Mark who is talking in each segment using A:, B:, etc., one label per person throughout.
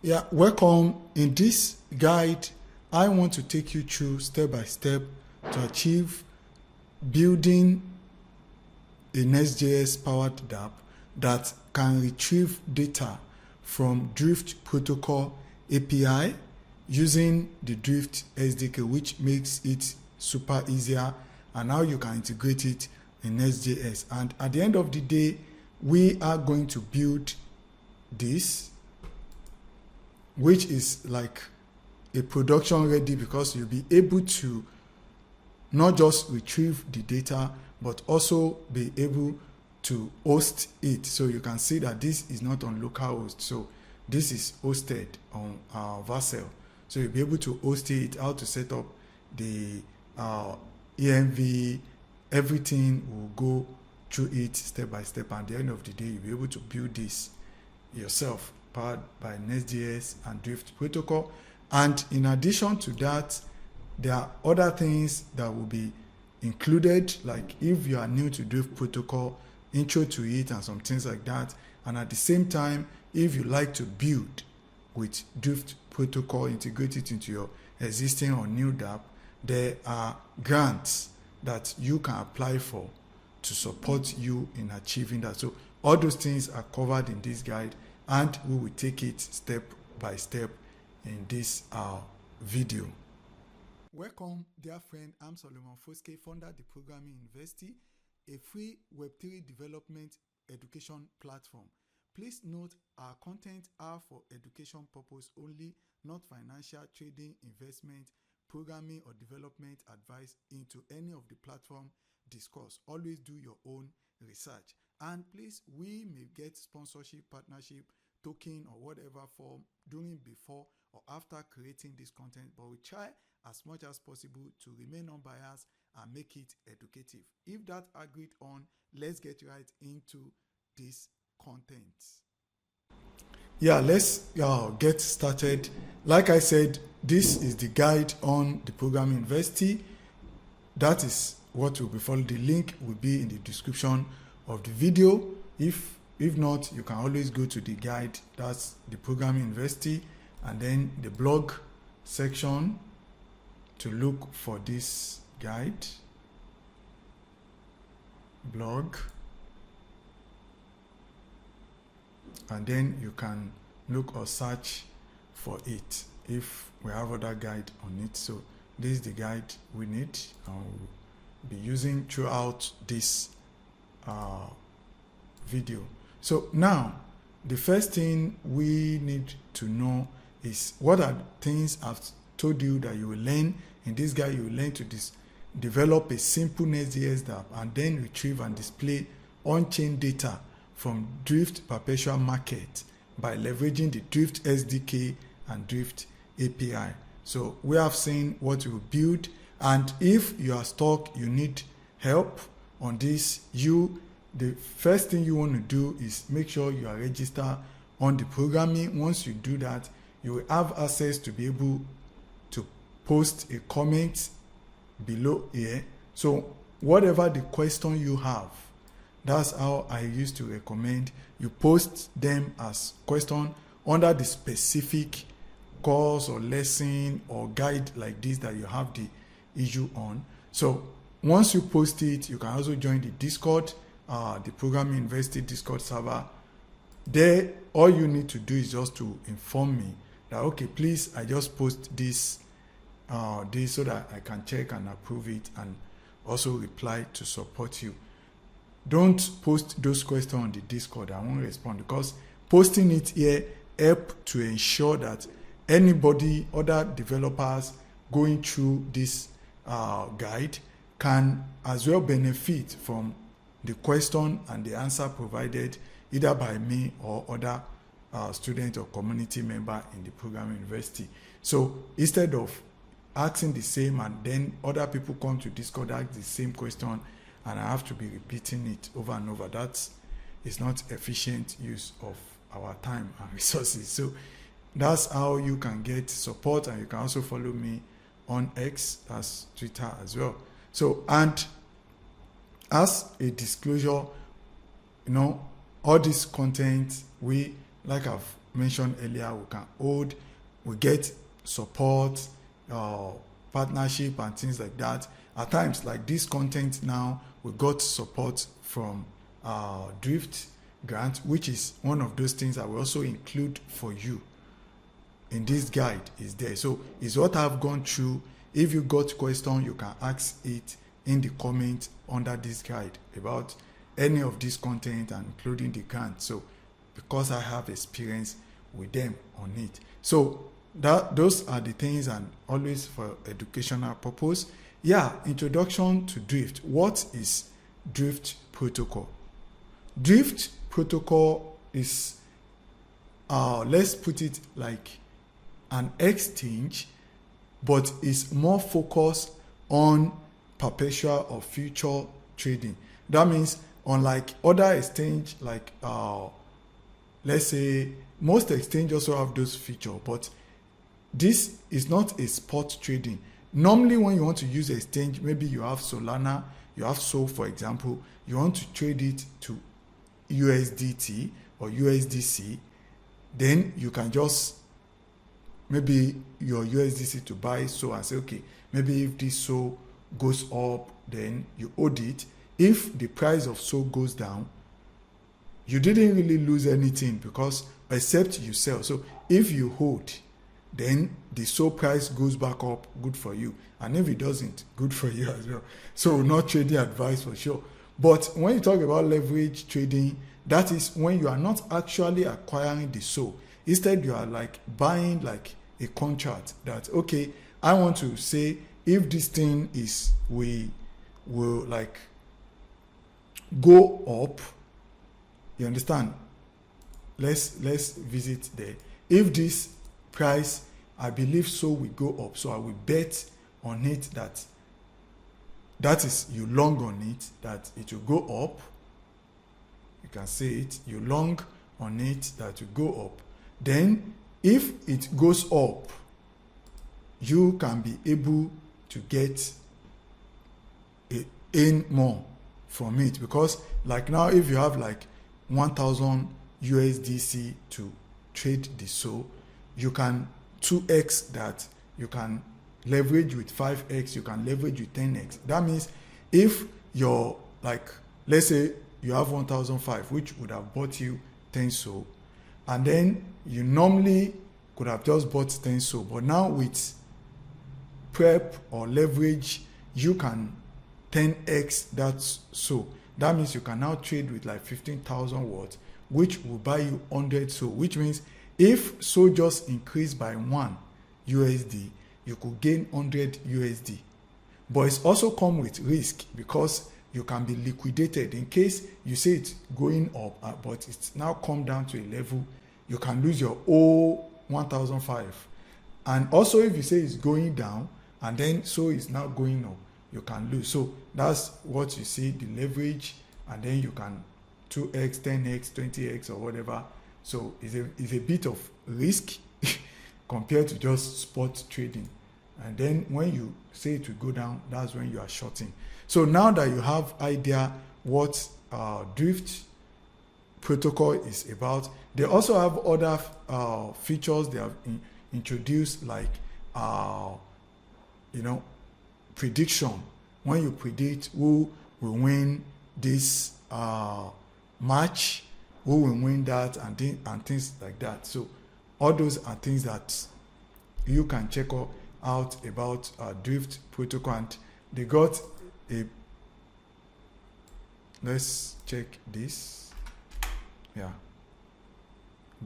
A: Yeah, welcome. In this guide, I want to take you through step by step to achieve building a Nextjs powered dApp that can retrieve data from Drift protocol API using the Drift SDK, which makes it super easier, and now you can integrate it in Nextjs. And at the end of the day, we are going to build this, which is like a production ready, because you'll be able to not just retrieve the data but also be able to host it. So you can see that this is not on localhost, so this is hosted on Vercel. So you'll be able to host it, how to set up the env, everything will go through it step by step, and at the end of the day you'll be able to build this yourself, powered by Nextjs and Drift protocol. And in addition to that, there are other things that will be included, like if you are new to Drift protocol, intro to it and some things like that. And at the same time, if you like to build with Drift protocol, integrate it into your existing or new dApp, there are grants that you can apply for to support you in achieving that. So all those things are covered in this guide, and we will take it step by step in this video. Welcome, dear friend. I'm Solomon Foske, founder of dProgramming University, a free Web3 development education platform. Please note our content are for education purpose only, not financial, trading, investment, programming or development advice into any of the platform discussed. Always do your own research. And please, we may get sponsorship, partnership, token or whatever form during, before or after creating this content, but we try as much as possible to remain unbiased and make it educative. If that agreed on, let's get right into this content. Yeah, let's get started. Like I said, this is the guide on dProgramming University. That is what will be followed. The link will be in the description of the video. If not, you can always go to the guide, that's dProgramming University, and then the blog section to look for this guide. Blog. And then you can look or search for it if we have other guide on it. So this is the guide we need and we'll be using throughout this video. So now the first thing we need to know is what are things I've told you that you will learn in this guide. You will learn to develop a simple Nextjs dApp and then retrieve and display on-chain data from Drift Perpetual Market by leveraging the Drift SDK and Drift API. So we have seen what you build, and if you are stuck, you need help on this, the first thing you want to do is make sure you are registered on dProgramming. Once you do that, you will have access to be able to post a comment below here. So whatever the question you have, that's how I used to recommend you post them as question under the specific course or lesson or guide like this that you have the issue on. So once you post it, you can also join the Discord, the Programming University Discord server. There, all you need to do is just to inform me that, okay, please, I just post this so that I can check and approve it and also reply to support you. Don't post those questions on the Discord. I won't respond, because posting it here help to ensure that anybody, other developers going through this guide can as well benefit from the question and the answer provided either by me or other student or community member in the Programming University. So instead of asking the same and then other people come to Discord ask the same question and I have to be repeating it over and over, that is not efficient use of our time and resources. So that's how you can get support, and you can also follow me on X, that's Twitter as well. So, and as a disclosure, all this content, we, like I've mentioned earlier, we can hold, we get support, partnership and things like that. At times, like this content now, we got support from Drift grant, which is one of those things that we also include for you in this guide is there. So it's what I've gone through. If you got question, you can ask it in the comment under this guide about any of this content and including the grant. So because I have experience with them on it. So those are the things, and always for educational purpose. Yeah, introduction to Drift. What is Drift protocol? Drift protocol is, let's put it like an exchange, but it's more focused on perpetual or future trading. That means unlike other exchange, like let's say most exchange also have those features, but this is not a spot trading. Normally when you want to use exchange, maybe you have Solana, you have Sol, for example, you want to trade it to USDT or USDC, then you can just maybe your USDC to buy so and say, okay, maybe if this so goes up, then you hold it. If the price of so goes down, you didn't really lose anything because except you sell. So if you hold, then the so price goes back up, good for you. And if it doesn't, good for you as well. So not trading advice for sure. But when you talk about leverage trading, that is when you are not actually acquiring the so. Instead, you are like buying like a contract that, okay, I want to say if this thing is, we will like go up, you understand? Let's visit there. If this price, I believe so, will go up, so I will bet on it that is, you long on it, that it will go up. You can say it, you long on it that will go up. Then if it goes up, you can be able to get in more from it, because like now if you have like 1000 USDC to trade the so, you can 2x that, you can leverage with 5x, you can leverage with 10x. That means if you're like, let's say you have 1005, which would have bought you 10 so, and then you normally could have just bought 10 so, but now with prep or leverage, you can 10x that so. That means you can now trade with like 15,000 watts, which will buy you 100 so, which means if so just increased by 1 USD, you could gain 100 USD. But it's also come with risk, because you can be liquidated in case you say it's going up, but it's now come down to a level, you can lose your whole 1005. And also if you say it's going down and then so it's now going up, you can lose. So that's what you see, the leverage, and then you can 2x, 10x, 20x or whatever. So it's a bit of risk compared to just spot trading. And then when you say it will go down, that's when you are shorting. So now that you have idea what Drift protocol is about, they also have other features they have introduced, like prediction. When you predict who will win this match, who will win that, and things like that. So all those are things that you can check out about Drift protocol. And they got a, let's check this. Yeah,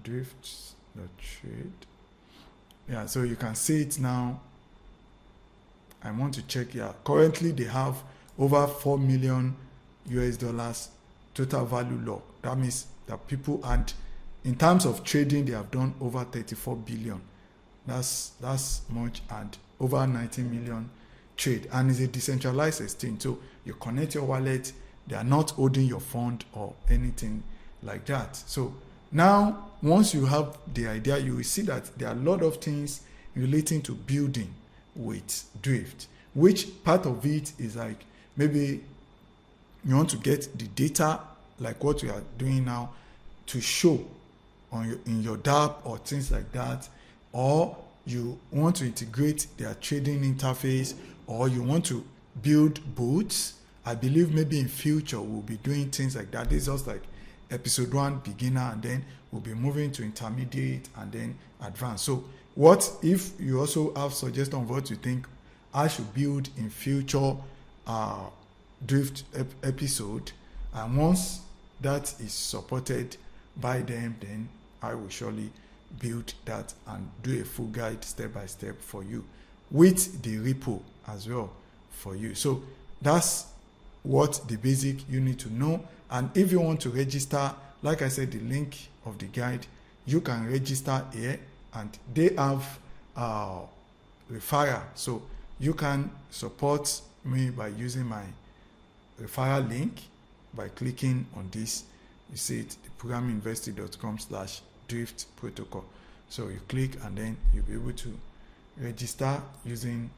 A: Drift.trade. Yeah, so you can see it now. I want to check. Yeah, currently they have over 4 million US dollars total value locked. That means that people, and in terms of trading, they have done over 34 billion. That's much, and over 19 million trade. And it's a decentralized exchange, so you connect your wallet. They are not holding your fund or anything like that. So now, once you have the idea, you will see that there are a lot of things relating to building with Drift, which part of it is like, maybe you want to get the data like what we are doing now to show in your dApp or things like that, or you want to integrate their trading interface, or you want to build bots. I believe maybe in future we'll be doing things like that. This is just like episode 1 beginner, and then we'll be moving to intermediate and then advanced. So what if you also have suggestion of what you think I should build in future Drift episode, and once that is supported by them, then I will surely build that and do a full guide step by step for you with the repo as well for you. So that's what the basic you need to know. And if you want to register, like I said, the link of the guide, you can register here, and they have referral, so you can support me by using my referral link by clicking on this. You see it, dprogramminvesty.com/drift protocol. So you click and then you'll be able to register using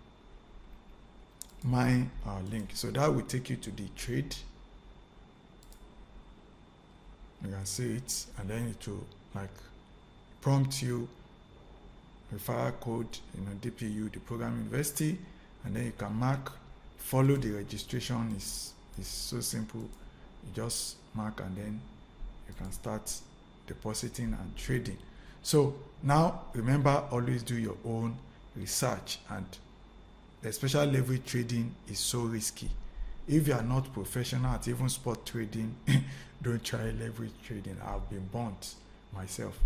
A: my link. So that will take you to the trade. You can see it, and then it will like prompt you referral code, DPU, the program university, and then you can mark, follow the registration. Is so simple. You just mark and then you can start depositing and trading. So now remember, always do your own research, and especially leverage trading is so risky. If you are not professional at even spot trading, don't try leverage trading. I've been burnt myself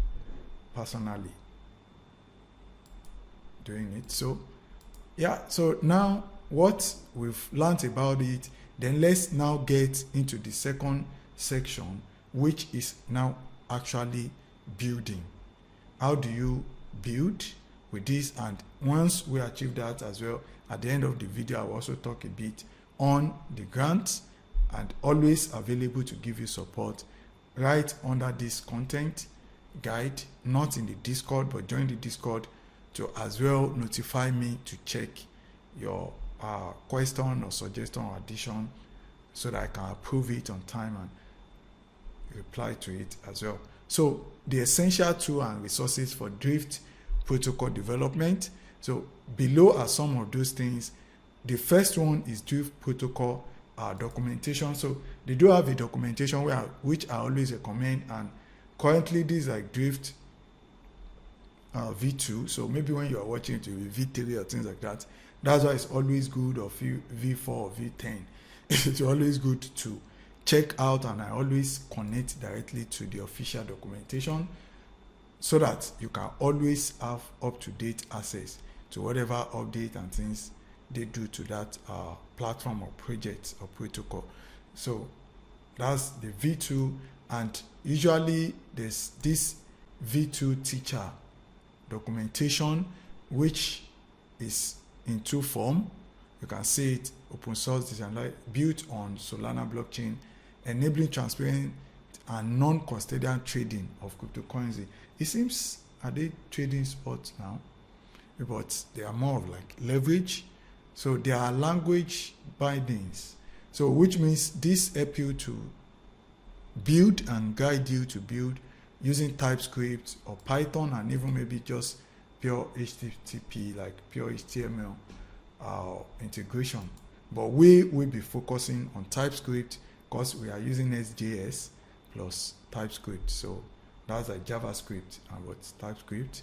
A: personally doing it. So yeah, so now what we've learned about it, then let's now get into the second section, which is now actually building. How do you build with this? And once we achieve that as well, at the end of the video, I will also talk a bit on the grants, and always available to give you support right under this content guide, not in the Discord, but join the Discord to as well notify me to check your question or suggestion or addition, so that I can approve it on time and reply to it as well. So the essential tool and resources for Drift protocol development. So below are some of those things. The first one is Drift protocol documentation. So they do have a documentation which I always recommend, and currently this is like Drift V2. So maybe when you are watching it, it will be V3 or things like that. That's why it's always good, or V4 or V10. It's always good to check out, and I always connect directly to the official documentation so that you can always have up-to-date access to whatever update and things they do to that platform or project or protocol. So that's the V2, and usually there's this V2 teacher documentation, which is in two forms. You can see it: open source design built on Solana blockchain, enabling transparent and non-custodial trading of cryptocurrency. It seems, are they trading spots now? But they are more of like leverage. So there are language bindings. So which means this help you to build and guide you to build using TypeScript or Python, and even maybe just pure HTTP, like pure HTML integration. But we will be focusing on TypeScript because we are using Nextjs plus TypeScript. So that's like JavaScript and what's TypeScript.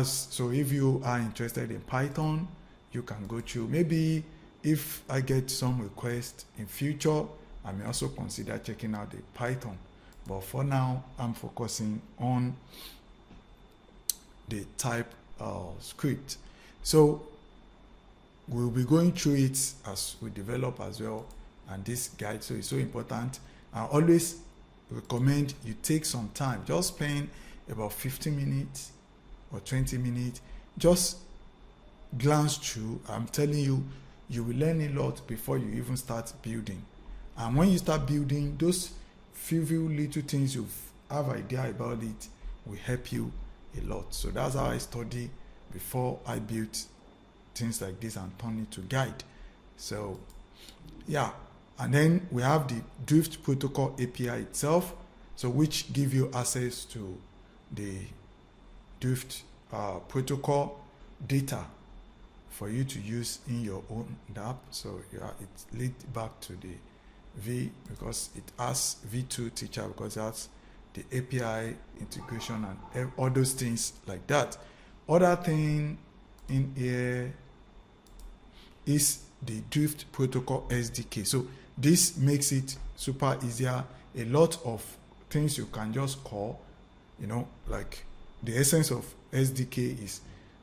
A: So if you are interested in Python, you can go through. Maybe if I get some requests in future, I may also consider checking out the Python. But for now, I'm focusing on the TypeScript. So we'll be going through it as we develop as well, and this guide, so it's so important. I always recommend you take some time, just spend about 15 minutes or 20 minutes, just glance through. I'm telling you, you will learn a lot before you even start building. And when you start building, those few little things you have idea about it will help you a lot. So that's how I study before I built things like this and turn it to guide. So yeah, and then we have the Drift protocol API itself. so which give you access to the Drift protocol data for you to use in your own dApp. So it leads back to the V because it has V2 teacher because that's the API integration and all those things like that. Other thing in here is the Drift protocol SDK. So this makes it super easier. A lot of things you can just call, like the essence of SDK is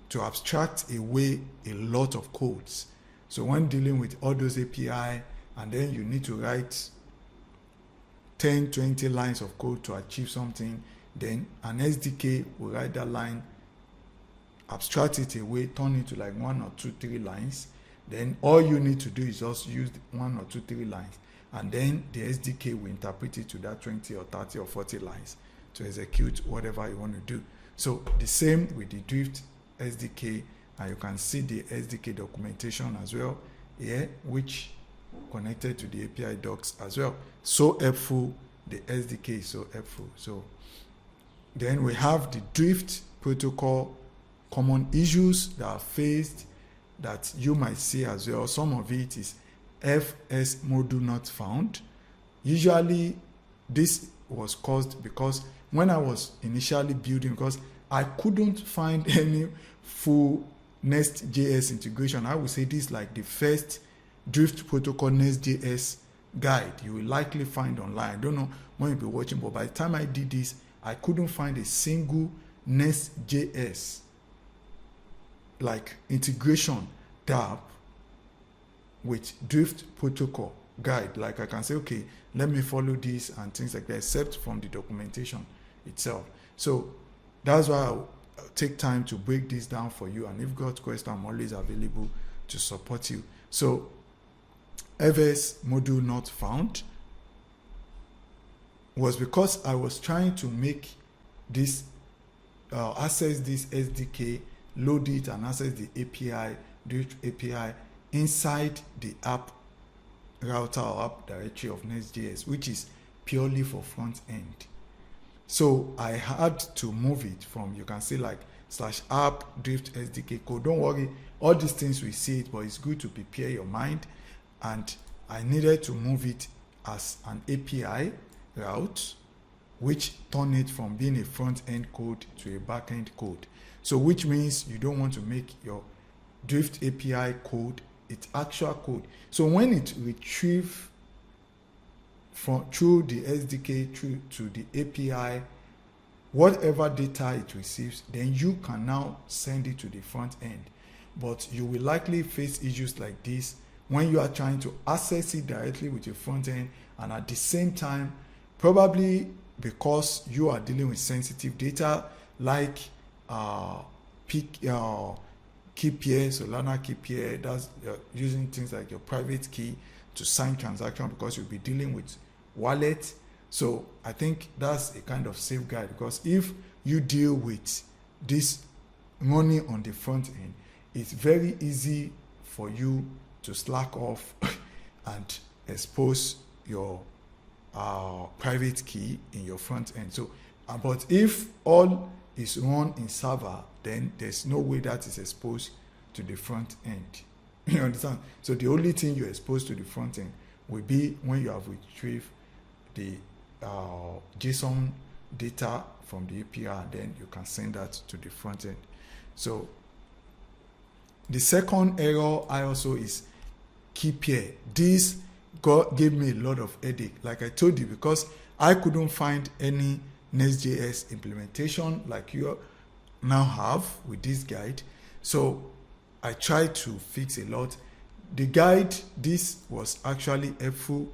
A: to abstract away a lot of codes. So when dealing with all those API, and then you need to write 10, 20 lines of code to achieve something, then an SDK will write that line, abstract it away, turn it to like 1 or 2, 3 lines. Then all you need to do is just use 1 or 2, 3 lines. And then the SDK will interpret it to that 20 or 30 or 40 lines to execute whatever you want to do. So the same with the Drift SDK, and you can see the SDK documentation as well here, which connected to the API docs as well. So helpful, the SDK is so helpful. So then we have the Drift protocol common issues that are faced that you might see as well. Some of it is FS module not found. Usually this was caused because when I was initially building, because I couldn't find any full Nextjs integration. I would say this is like the first Drift protocol Nextjs guide you will likely find online. I don't know when you'll be watching, but by the time I did this, I couldn't find a single Nextjs like integration dApp with Drift protocol guide. Like I can say, okay, let me follow this and things like that, except from the documentation itself. So that's why I'll take time to break this down for you. And if you've got questions, I'm always available to support you. So FS module not found was because I was trying to make this access this SDK, load it and access the API, Drift API inside the app router or app directory of Nextjs, which is purely for front end. So I had to move it from, you can see like /app Drift SDK code. Don't worry, all these things we see it, but it's good to prepare your mind. And I needed to move it as an API route, which turned it from being a front end code to a back end code. So which means you don't want to make your Drift API code its actual code. So when it retrieves through the SDK through to the API, whatever data it receives, then you can now send it to the front end. But you will likely face issues like this when you are trying to access it directly with your front end, and at the same time, probably because you are dealing with sensitive data like key pair, Solana key pair, that's using things like your private key to sign transaction, because you'll be dealing with wallet. So I think that's a kind of safeguard, because if you deal with this money on the front end, it's very easy for you to slack off and expose your private key in your front end. So, but if all is run in server, then there's no way that is exposed to the front end. You understand? So the only thing you expose to the front end will be when you have retrieved the JSON data from the API, and then you can send that to the front end. So the second error I also is key pair. This gave me a lot of headache, like I told you, because I couldn't find any Nextjs implementation like you now have with this guide. So I tried to fix a lot. The guide, this was actually helpful.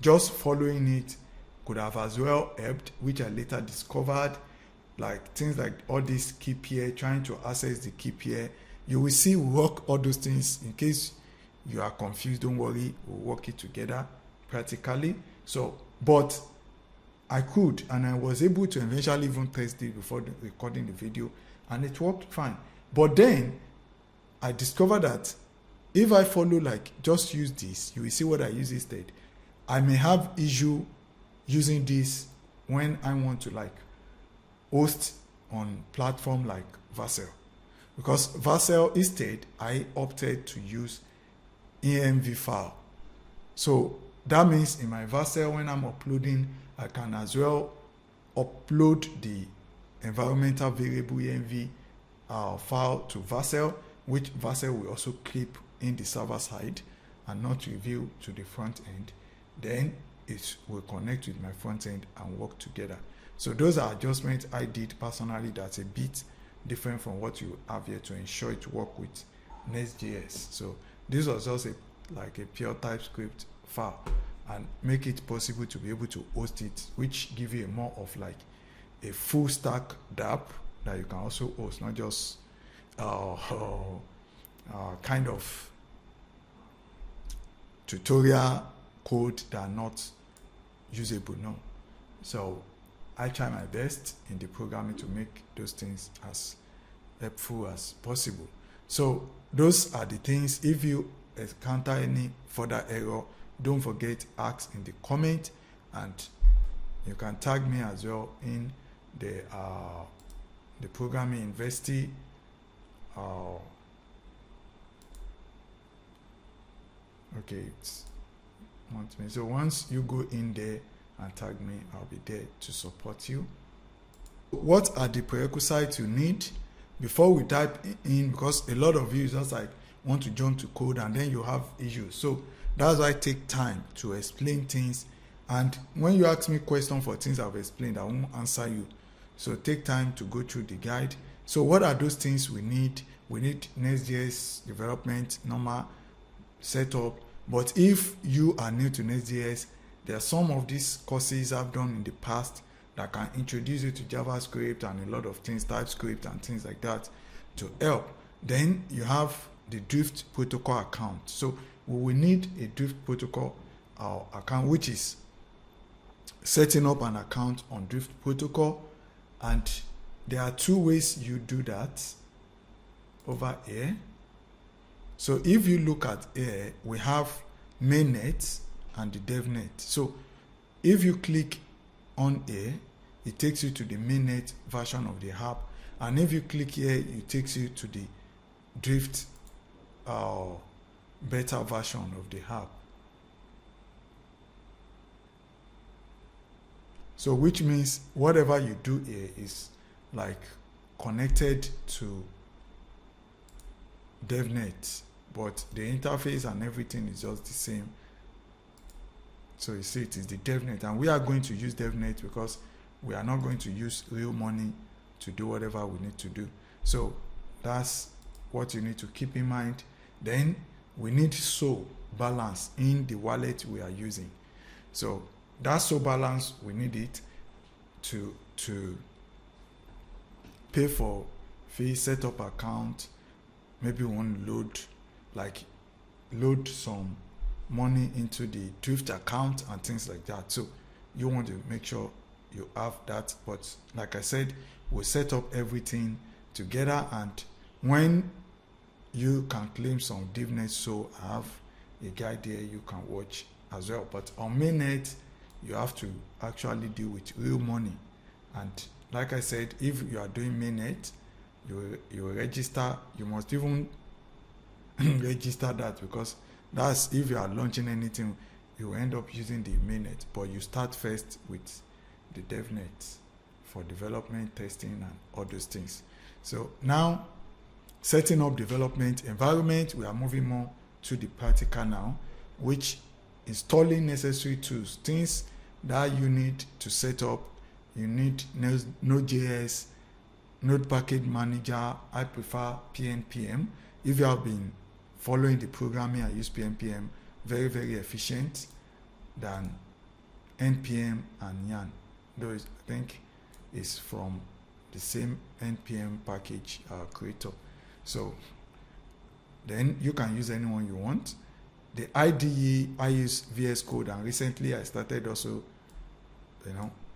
A: Just following it could have as well helped, which I later discovered, like things like all this key pair, trying to access the key pair. You will see we work all those things. In case you are confused, don't worry, we'll work it together practically. So, but I could, and I was able to eventually even test it before recording the video, and it worked fine. But then I discovered that if I follow, like, just use this, you will see what I use instead. I may have issue using this when I want to like host on platform like Vercel. Because Vercel, instead, I opted to use env file. So that means in my Vercel, when I'm uploading, I can as well upload the environmental variable env file to Vercel, which Vercel will also keep in the server side and not reveal to the front end. Then it will connect with my front end and work together. So those are adjustments I did personally that's a bit different from what you have here to ensure it work with Nextjs. So this was just like a pure TypeScript file and make it possible to be able to host it, which give you more of like a full stack dApp that you can also host, not just kind of tutorial code that are not usable. No. So I try my best in the programming to make those things as helpful as possible. So those are the things. If you encounter any further error, don't forget ask in the comment, and you can tag me as well in the programming university. Okay, it's want me. So once you go in there and tag me, I'll be there to support you. What are the prerequisites you need before we dive in? Because a lot of you just like want to jump to code and then you have issues. So that's why I take time to explain things. And when you ask me questions for things I've explained, I won't answer you. So take time to go through the guide. So what are those things we need? We need Nextjs development, normal setup. But if you are new to Nextjs, there are some of these courses I've done in the past that can introduce you to JavaScript and a lot of things, TypeScript and things like that to help. Then you have the Drift protocol account. So we will need a Drift protocol account, which is setting up an account on Drift protocol. And there are two ways you do that over here. So if you look at here, we have mainnet and the devnet. So if you click on here, it takes you to the mainnet version of the app. And if you click here, it takes you to the Drift beta version of the app. So which means whatever you do here is like connected to devnet, but the interface and everything is just the same. So you see it is the devnet, and we are going to use devnet because we are not going to use real money to do whatever we need to do. So that's what you need to keep in mind. Then we need SO balance in the wallet we are using. So that SO balance, we need it to pay for fee, set up account. Maybe we want to load some money into the Drift account and things like that. So you want to make sure you have that. But like I said, we'll set up everything together, and when you can claim some divnet, so I have a guide there you can watch as well. But on mainnet, you have to actually deal with real money. And like I said, if you are doing mainnet, you register. You must even register that, because that's if you are launching anything, you end up using the mainnet. But you start first with the devnet for development, testing, and all those things. So now, setting up development environment, we are moving more to the practical now, which installing necessary tools, things that you need to set up. You need Node.js, Node Package Manager. I prefer PNPM. If you have been following the programming, I use PNPM, very, very efficient than NPM and Yarn. Though I think it's from the same NPM package creator. So then you can use anyone you want. The IDE, I use VS Code, and recently I started also,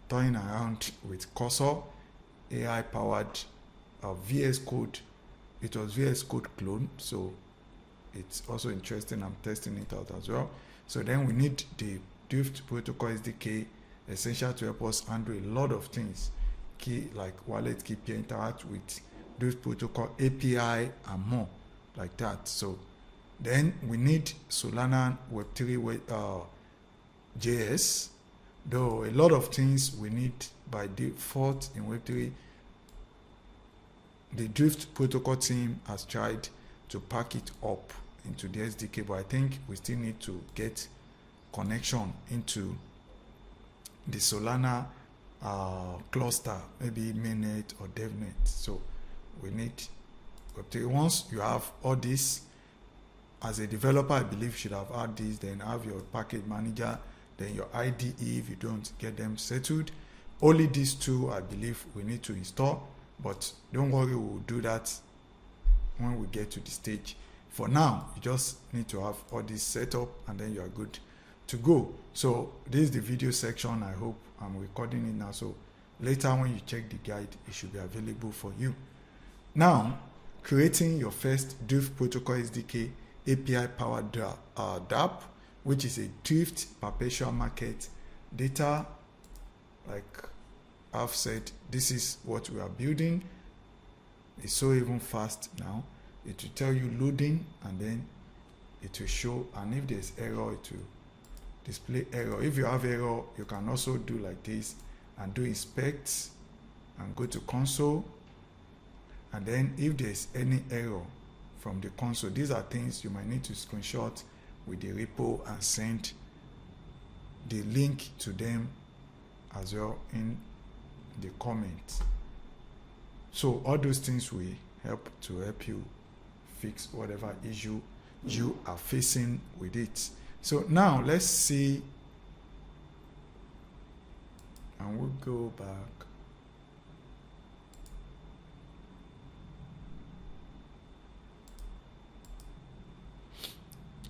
A: toying around with Cursor, AI-powered VS Code. It was VS Code clone, so it's also interesting. I'm testing it out as well. So then we need the Drift Protocol SDK essential to help us handle a lot of things, key like wallet key pair, interact with those protocol API and more like that. So then we need Solana Web3 JS, though a lot of things we need by default in Web3. The Drift protocol team has tried to pack it up into the SDK, but I think we still need to get connection into the Solana cluster, maybe mainnet or devnet. So we need Web3. Once you have all this, as a developer, I believe you should have had this, then have your package manager, then your IDE if you don't get them settled. Only these two, I believe, we need to install, but don't worry, we'll do that when we get to the stage. For now, you just need to have all this set up and then you are good to go. So this is the video section. I hope I'm recording it now, so later when you check the guide, it should be available for you. Now, creating your first Drift protocol SDK API powered dApp, which is a Drift Perpetual Market Data. Like I've said, this is what we are building. It's so even fast now. It will tell you loading and then it will show, and if there's error, it will display error. If you have error, you can also do like this and do inspect and go to console, and then if there's any error from the console, these are things you might need to screenshot with the repo and send the link to them as well in the comments. So all those things will help you fix whatever issue you are facing with it. So now let's see, and we'll go back.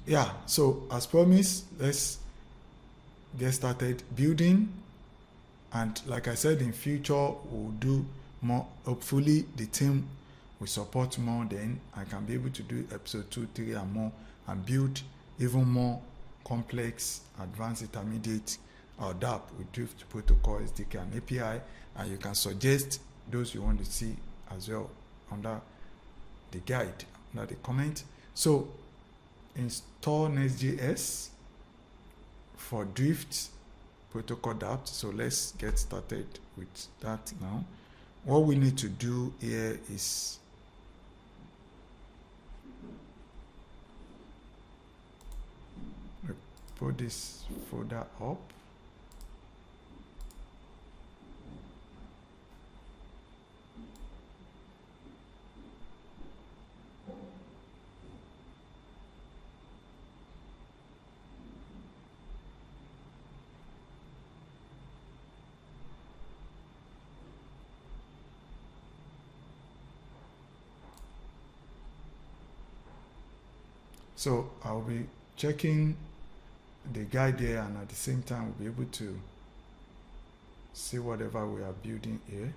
A: Yeah, so as promised, let's get started building. And like I said, in future we'll do more. Hopefully the team will support more, then I can be able to do episode 2, 3 and more, and build even more complex, advanced, intermediate or dApp with Drift protocol, SDK and API. And you can suggest those you want to see as well under the guide, under the comment. So install Nextjs for Drift protocol dApp. So let's get started with that now. What we need to do here is put this folder up. So I'll be checking the guide here, and at the same time we'll be able to see whatever we are building here.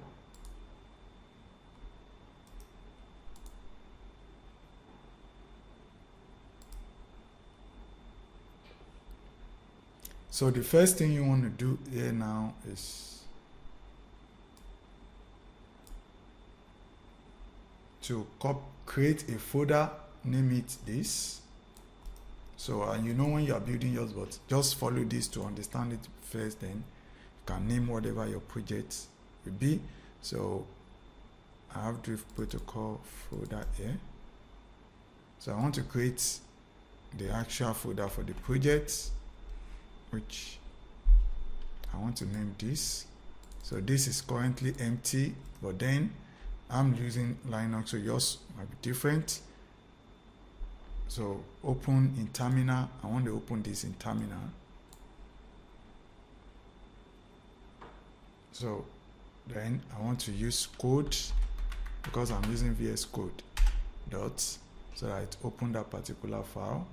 A: So the first thing you want to do here now is to create a folder, name it this. So and you know when you are building yours, but just follow this to understand it first, then you can name whatever your project will be. So I have Drift protocol folder here. So I want to create the actual folder for the project, which I want to name this. So this is currently empty, but then I'm using Linux, so yours might be different. So open in terminal. I want to open this in terminal. So then I want to use code, because I'm using VS Code dot, so that it open that particular file.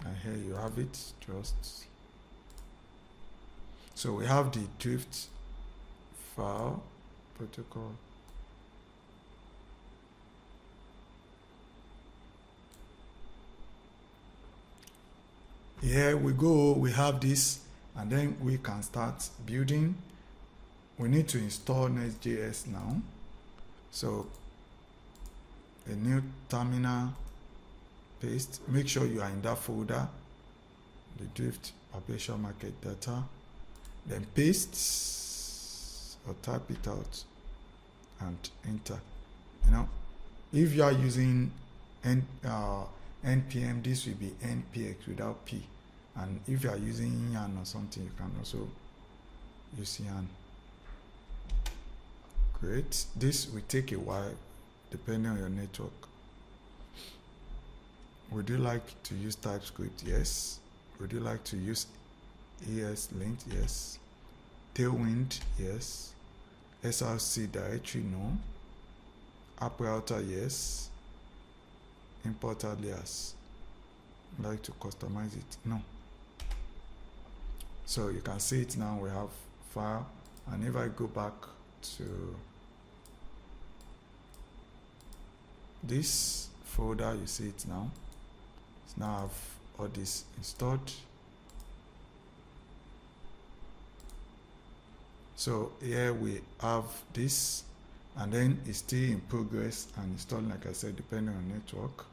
A: And here you have it. Just so we have the Drift file protocol. here we go, we have this, and then we can start building. We need to install Nextjs now. So a new terminal, paste, make sure you are in that folder, the Build Perpetual Market Data, then paste or type it out and enter. You know, if you are using npm, this will be npx without p, and if you are using yarn or something, you can also use yarn. Great. This will take a while depending on your network. Would you like to use TypeScript? Yes. Would you like to use ESLint? Yes. Tailwind? Yes. SRC directory? No. App router? Yes. Import alias. Like to customize it? No. So you can see it now. We have file, and if I go back to this folder, you see it now. So now I have all this installed. So here we have this, and then it's still in progress and installing, like I said, depending on network.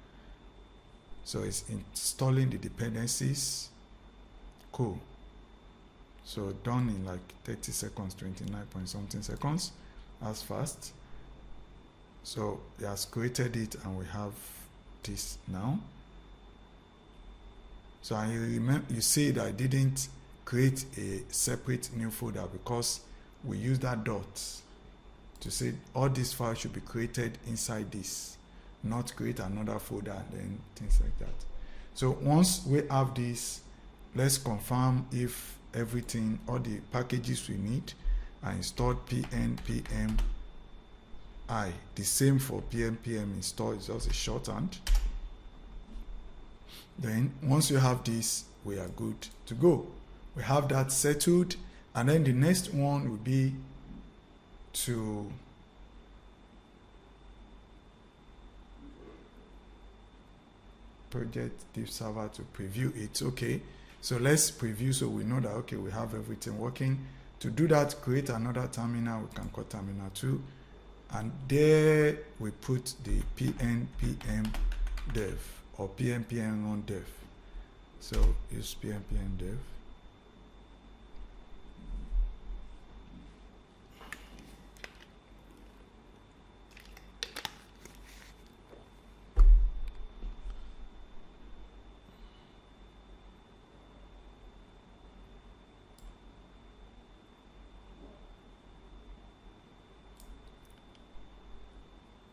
A: So it's installing the dependencies. Cool. So done in like 30 seconds, 29 point something seconds. That's fast. So it has created it, and we have this now. So I remember, you see that I didn't create a separate new folder because we use that dot to say all these files should be created inside this, not create another folder and then things like that. So once we have this, let's confirm if everything, all the packages we need are installed. pnpm I. The same for pnpm install, is just a shorthand. Then once you have this, we are good to go. We have that settled, and then the next one will be to project div server to preview it. Okay, so let's preview so we know that okay, we have everything working. To do that, create another terminal. We can call terminal 2, and there we put the pnpm dev or pnpm on dev. So use pnpm dev.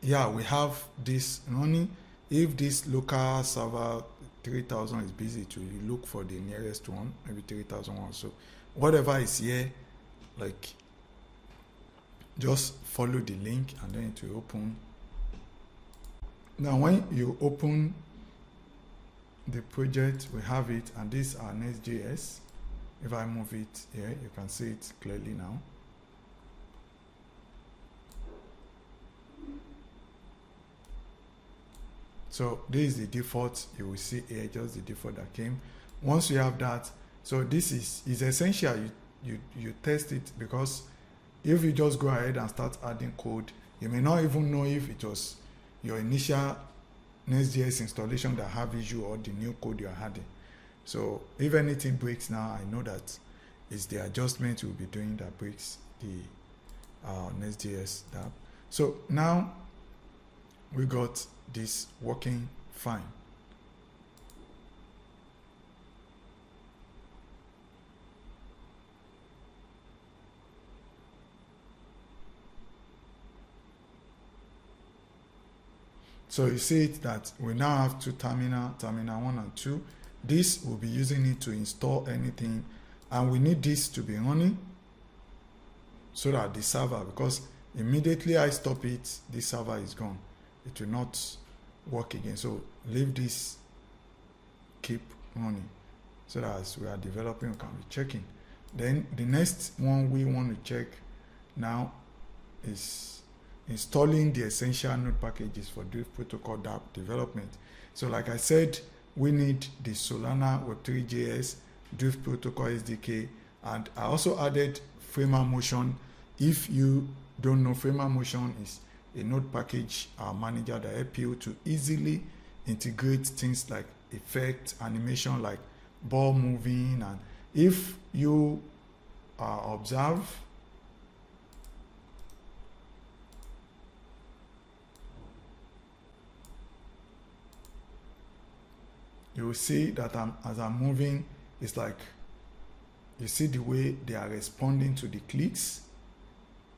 A: Yeah, we have this running. If this local server 3000 is busy, to look for the nearest one, maybe 3001. So whatever is here, like, just follow the link and then it will open. Now when you open the project, we have it, and this are Nextjs. If I move it here, you can see it clearly now. So this is the default you will see here, just the default that came. Once you have that, so this is essential. You test it, because if you just go ahead and start adding code, you may not even know if it was your initial Nextjs installation that have issue or the new code you are adding. So if anything breaks now, I know that it's the adjustment we'll be doing that breaks the Nextjs dApp. So now we got this working fine. So you see it that we now have two terminal 1 and 2. This will be using it to install anything, and we need this to be running so that the server, because immediately I stop it, this server is gone. It will not work again. So leave this, keep running, so that as we are developing, we can be checking. Then the next one we want to check now is installing the essential node packages for Build Protocol dApp development. So like I said, we need the Solana Web3.js Drift Protocol SDK, and I also added Framer Motion. If you don't know, Framer Motion is a node package manager that helps you to easily integrate things like effect, animation, like ball moving. And if you observe, you will see that as I'm moving, it's like you see the way they are responding to the clicks,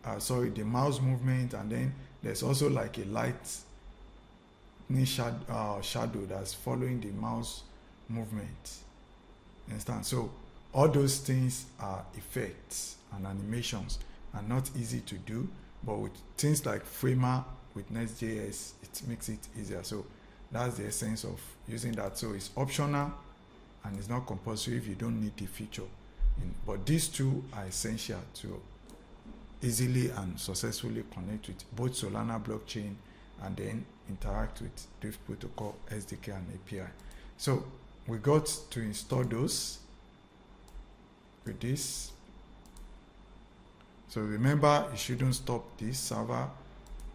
A: the mouse movement, and then there's also like a light shadow that's following the mouse movement. Understand? So all those things are effects and animations, and not easy to do, but with things like Framer with Nextjs, it makes it easier. So that's the essence of using that. So it's optional and it's not compulsory if you don't need the feature. But these two are essential to easily and successfully connect with both Solana blockchain and then interact with Drift Protocol SDK and API. So we got to install those with this. So remember, you shouldn't stop this server.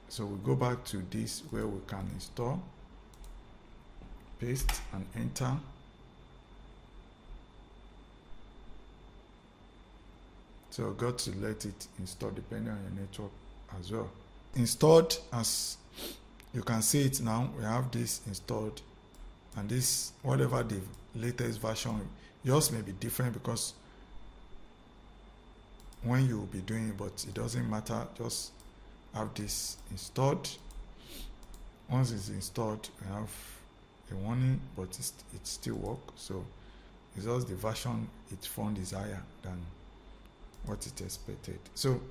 A: So we go back to this where we can install, paste and enter. So got to let it install depending on your network as well. Installed, as you can see it now, we have this installed, and this, whatever the latest version, yours may be different because when you will be doing it, but it doesn't matter, just have this installed. Once it's installed, we have a warning, but it still works. So it's just the version it found is higher than what it expected. So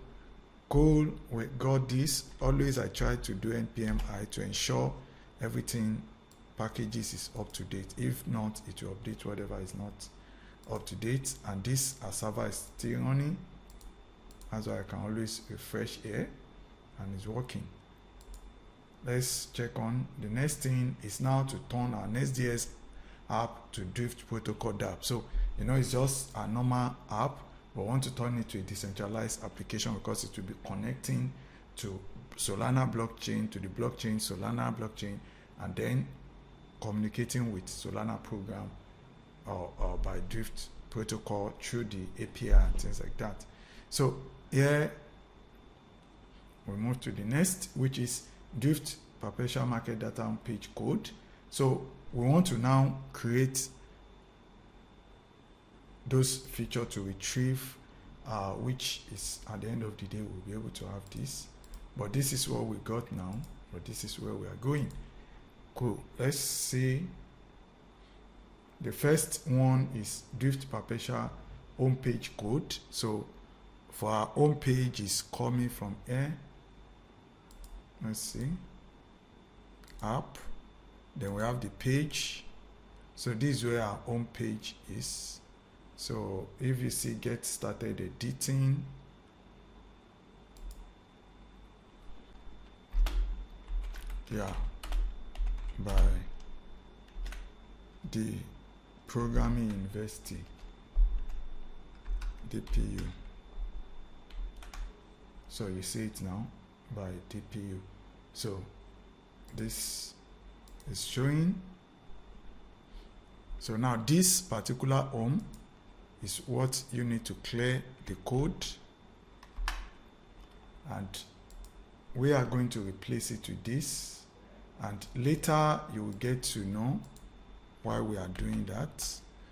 A: cool, we got this. Always I try to do npm-i to ensure everything packages is up to date. If not, it will update whatever is not up to date. And this server is still running. That's why I can always refresh here and it's working. Let's check on the next thing is now to turn our Nextjs app to Drift Protocol dApp. So it's just a normal app, but want to turn it to a decentralized application because it will be connecting to Solana blockchain, to the blockchain, Solana blockchain, and then communicating with Solana program or by Drift Protocol through the API and things like that. So here we move to the next, which is Drift Perpetual Market Data on page code. So we want to now create those features to retrieve, which is at the end of the day we'll be able to have this. But this is what we got now, but this is where we are going. Cool. Let's see. The first one is Drift Perpetual homepage code. So for our home page is coming from here. Let's see. App. Then we have the page. So this is where our home page is. So if you see get started editing, yeah, by the Programming University, DPU. So you see it now by DPU. So this is showing. So now this particular home is what you need to clear the code, and we are going to replace it with this, and later you will get to know why we are doing that.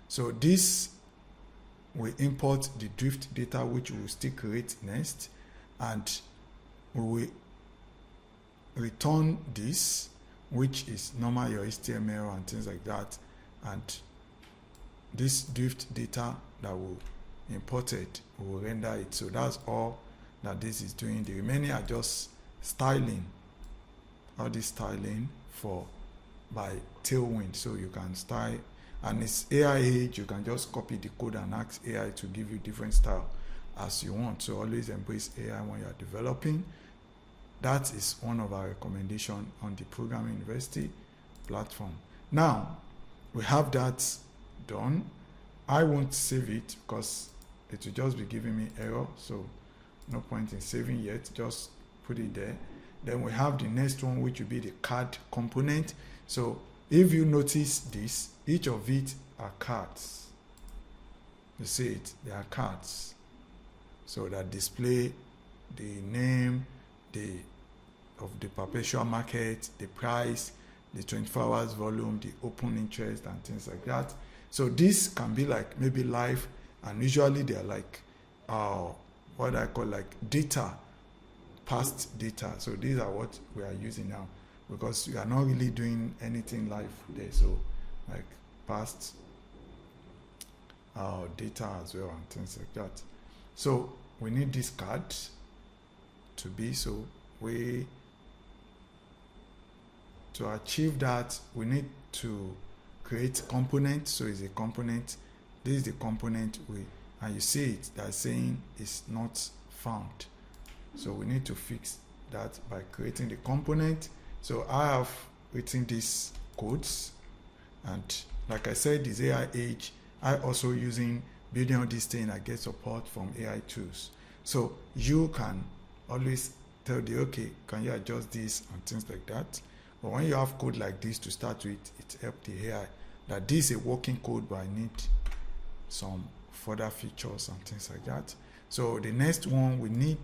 A: So this will import the Drift data, which we will still create next, and we will return this, which is normal your HTML and things like that, and this Drift data that we imported will render it. So that's all that this is doing. The remaining are just styling, all this styling by Tailwind. So you can style, and it's AI age, you can just copy the code and ask AI to give you different style as you want. So always embrace AI when you are developing. That is one of our recommendations on the Programming University platform. Now we have that done. I won't save it because it will just be giving me error, so no point in saving yet. Just put it there. Then we have the next one, which will be the card component. So if you notice this, each of it are cards. You see it, they are cards. So that display the name, of the perpetual market, the price, the 24 hours volume, the open interest, and things like that. So this can be like maybe live, and usually they are like what I call like data, past data. So these are what we are using now, because we are not really doing anything live there. So like past data as well and things like that. So we need this card to be, so to achieve that, we need to create component. So it's a component. This is the component and you see it, that's saying it's not found. So we need to fix that by creating the component. So I have written these codes, and like I said, this AI age, I also using building all these things. I get support from AI tools. So you can always tell the, okay, can you adjust this and things like that. But when you have code like this to start with, it helps the AI that this is a working code, but I need some further features and things like that. So the next one, we need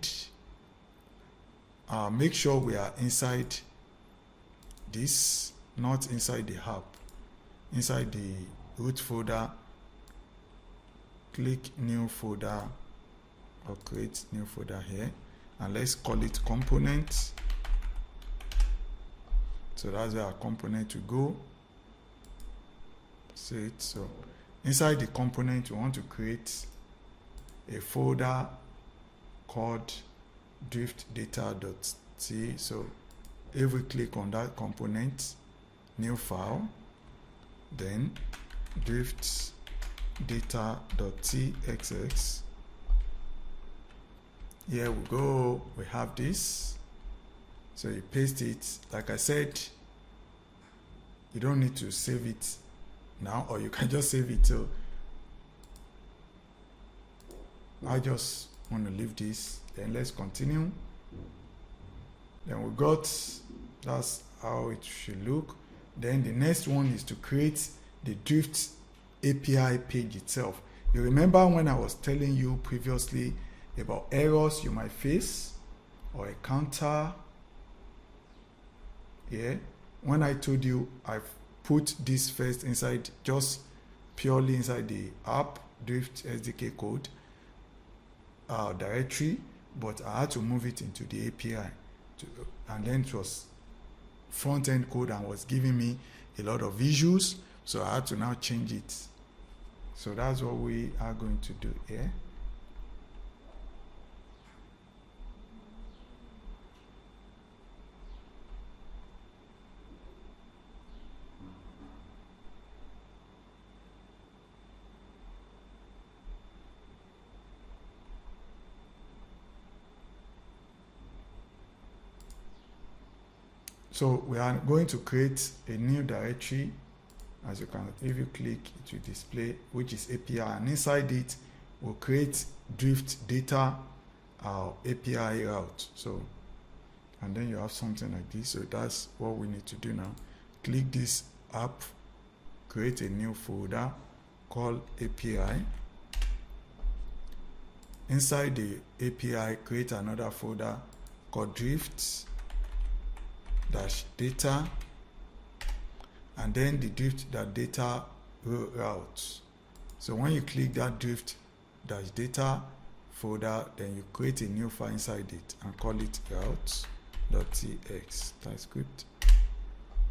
A: make sure we are inside this, not inside the app, inside the root folder. Click new folder or create new folder here, and let's call it component. So that's where our component will go. See it. So inside the component, we want to create a folder called driftdata.t. So if we click on that component, new file, then driftdata.txx. Here we go. We have this. So you paste it. Like I said, you don't need to save it now, or you can just save it. So I just want to leave this. Then let's continue. Then we got, that's how it should look. Then the next one is to create the Drift API page itself. You remember when I was telling you previously about errors you might face or a counter? Yeah, when I told you I've put this first inside, just purely inside the app Drift SDK code directory, but I had to move it into the API and then it was front-end code and was giving me a lot of issues, so I had to now change it. So that's what we are going to do here. So we are going to create a new directory. As you can, if you click, it will display, which is API, and inside it we'll create Drift data API route. So, and then you have something like this. So that's what we need to do now. Click this app, create a new folder called API. Inside the API, create another folder called Drift data, and then the drift.data route. So when you click that drift-data folder, then you create a new file inside it and call it routes.txt TypeScript.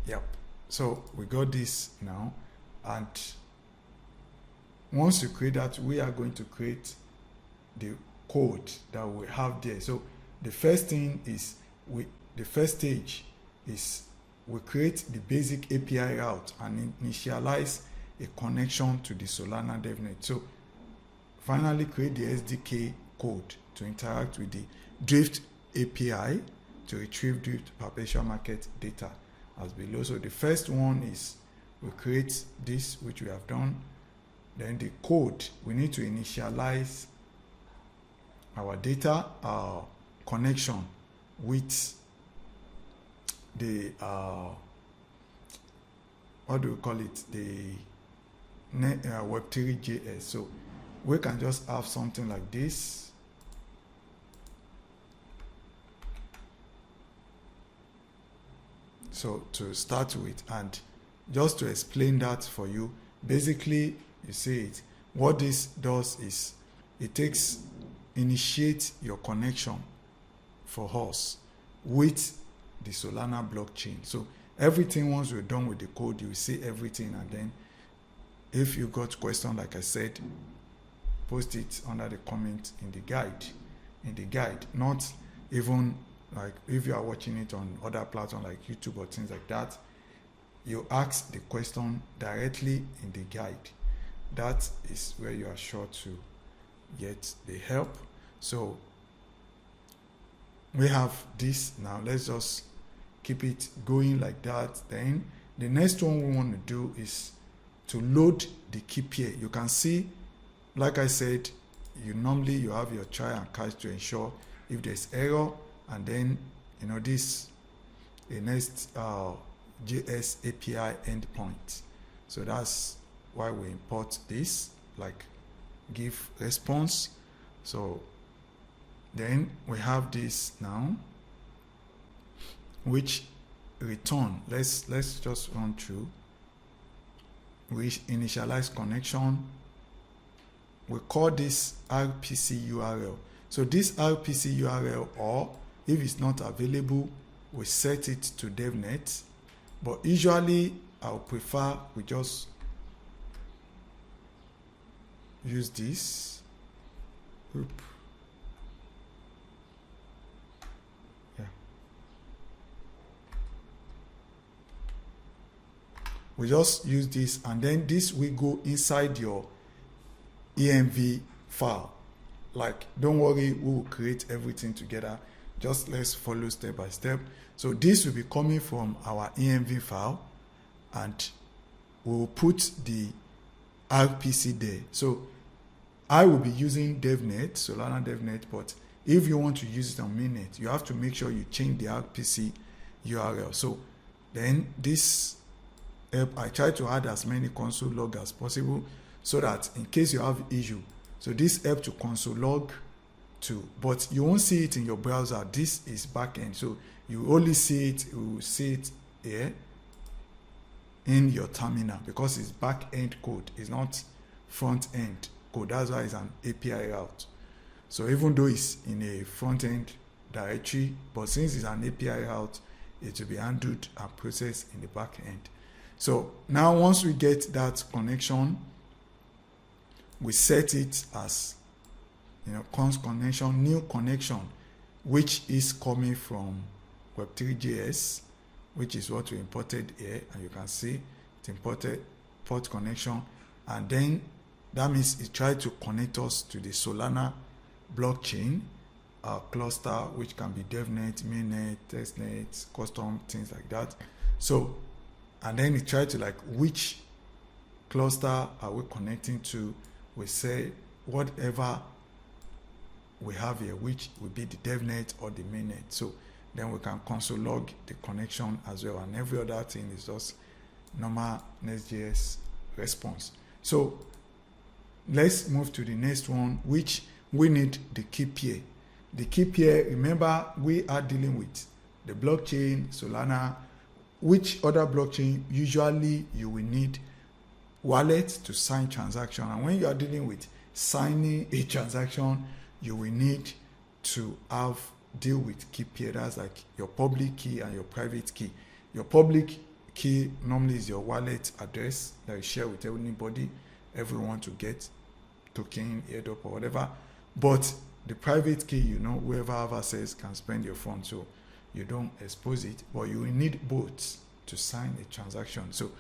A: Yep. So we got this now, and once you create that, we are going to create the code that we have there. So the first thing is the first stage is we create the basic API route and initialize a connection to the Solana DevNet. So finally create the SDK code to interact with the Drift API to retrieve Drift Perpetual Market Data as below. So the first one is we create this, which we have done. Then the code, we need to initialize our data, our connection with the what do we call it, the Web3.js. So we can just have something like this. So to start with, and just to explain that for you, basically you see it, what this does is it initiates your connection for us with the Solana blockchain. So everything, once we're done with the code, you will see everything, and then if you got question, like I said, post it under the comment in the guide. Not even like if you are watching it on other platforms like YouTube or things like that, you ask the question directly in the guide. That is where you are sure to get the help. So we have this now. Let's just keep it going like that. Then the next one we want to do is to load the key pair. You can see, like I said, you have your try and catch to ensure if there's error, and then this a Next.js API endpoint. So that's why we import this, like give response. So then we have this now, which return. Let's just run through. We initialize connection. We call this RPC URL. So this RPC URL, or if it's not available, we set it to DevNet. But usually I'll prefer we just use this. We just use this, and then this will go inside your env file. Like, don't worry, we will create everything together. Just let's follow step by step. So this will be coming from our env file, and we will put the RPC there. So I will be using DevNet, Solana DevNet, but if you want to use it on mainnet, you have to make sure you change the RPC URL. So then this, I try to add as many console log as possible so that in case you have issue, so this help to console log too, but you won't see it in your browser. This is backend, so you only see it, you will see it here in your terminal because it's back-end code, it's not front-end code. That's why it's an API route. So even though it's in a front-end directory, but since it's an API route, it will be handled and processed in the back end. So now once we get that connection, we set it as const connection, new connection, which is coming from Web3.js, which is what we imported here, and you can see it imported port connection, and then that means it tried to connect us to the Solana blockchain cluster, which can be DevNet, mainnet, testnet, custom, things like that. So, and then it tried to which cluster are we connecting to? We say whatever we have here, which will be the DevNet or the mainnet. So then we can console log the connection as well, and every other thing is just normal Nextjs response. So let's move to the next one, which we need the key pair. The key pair, remember, we are dealing with the blockchain, Solana. Which other blockchain? Usually you will need wallet to sign transaction, and when you are dealing with signing a transaction, you will need to deal with key pair. That's like your public key and your private key. Your public key normally is your wallet address that you share with anybody, everyone to get token, airdrop or whatever. But the private key, whoever have access can spend your funds, so you don't expose it, but you will need both to sign a transaction. So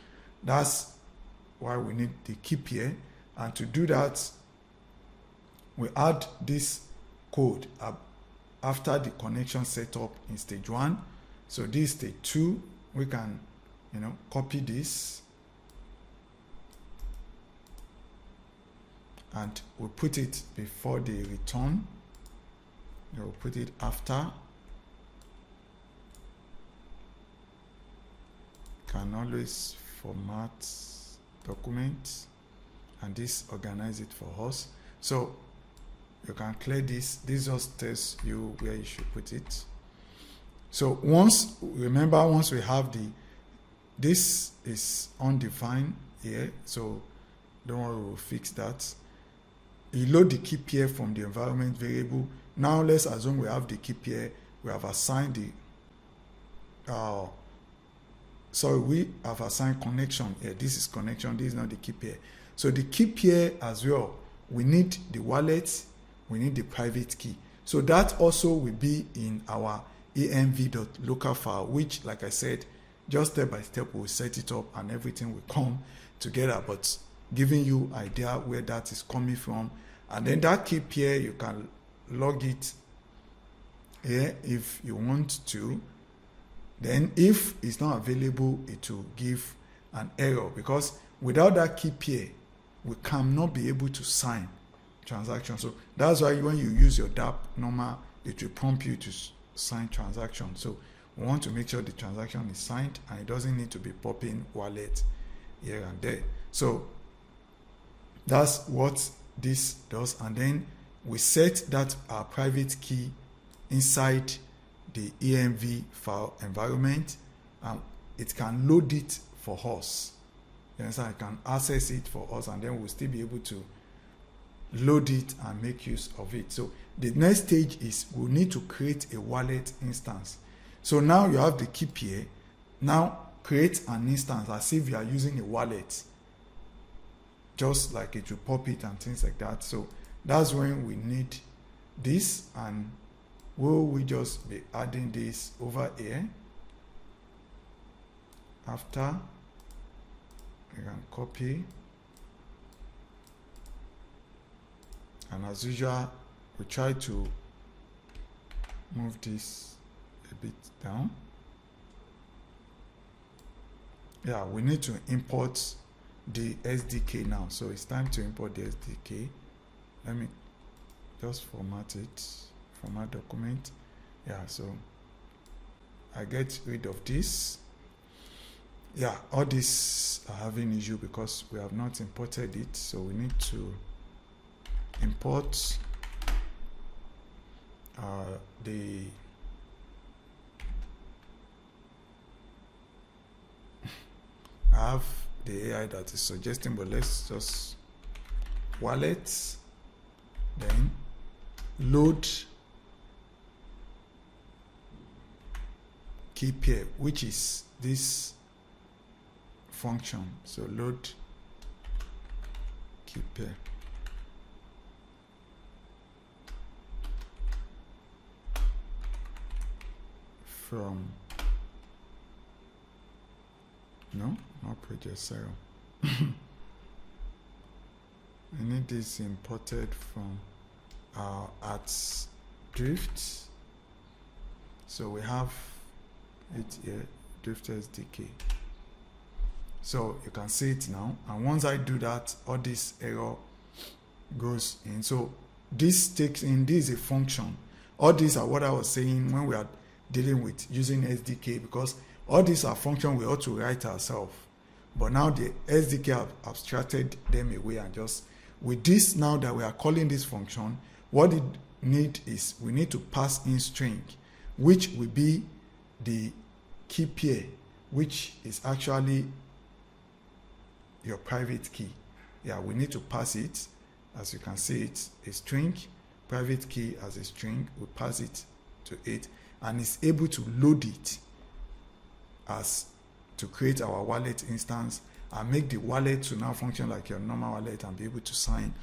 A: that's why we need the key pair. And to do that, we add this code after the connection setup in stage 1. So this stage 2, we can copy this and we'll put it before the return. We'll put it after. Can always format document, and this organize it for us. So you can clear this. This just tells you where you should put it. So remember once we have this is undefined here, so don't worry, we'll fix that. You load the key pair from the environment variable. Now let's assume we have the key pair. We have assigned we have assigned connection here. This is connection. This is not the key pair. So the key pair as well, we need the wallet, we need the private key. So that also will be in our env.local file, which, like I said, just step by step we'll set it up and everything will come together, but giving you idea where that is coming from. And then that key pair, you can log it here if you want to. Then if it's not available, it will give an error, because without that key pair, we cannot be able to sign transaction. So that's why when you use your dApp normal, it will prompt you to sign transaction. So we want to make sure the transaction is signed and it doesn't need to be popping wallet here and there. So that's what this does. And then we set that our private key inside the env file environment, and it can load it for us. You understand? It can access it for us, and then we'll still be able to load it and make use of it. So the next stage is we'll need to create a wallet instance. So now you have the key pair. Now create an instance as if you are using a wallet, just like it will pop it and things like that. So that's when we need this, and we just be adding this over here. After, you can copy, and as usual we try to move this a bit down. Yeah, we need to import the SDK now, so it's time to import the SDK. Let me just format it, format document. Yeah, so I get rid of this. Yeah, all this are having issue because we have not imported it, so we need to import the I have the AI that is suggesting, but let's just wallet, then load key pair, which is this function. So load key pair. From no, not project 0. I need this imported from our at drift. So we have it here, drift SDK. So you can see it now, and once I do that, all this error goes in. So this takes in, this is a function. All these are what I was saying when we are dealing with using SDK, because all these are functions we ought to write ourselves, but now the SDK have abstracted them away, and just with this, now that we are calling this function, what it need is we need to pass in string, which will be the key pair, which is actually your private key. Yeah, we need to pass it. As you can see, it's a string, private key as a string. We pass it to it, and it's able to load it as to create our wallet instance and make the wallet to now function like your normal wallet and be able to sign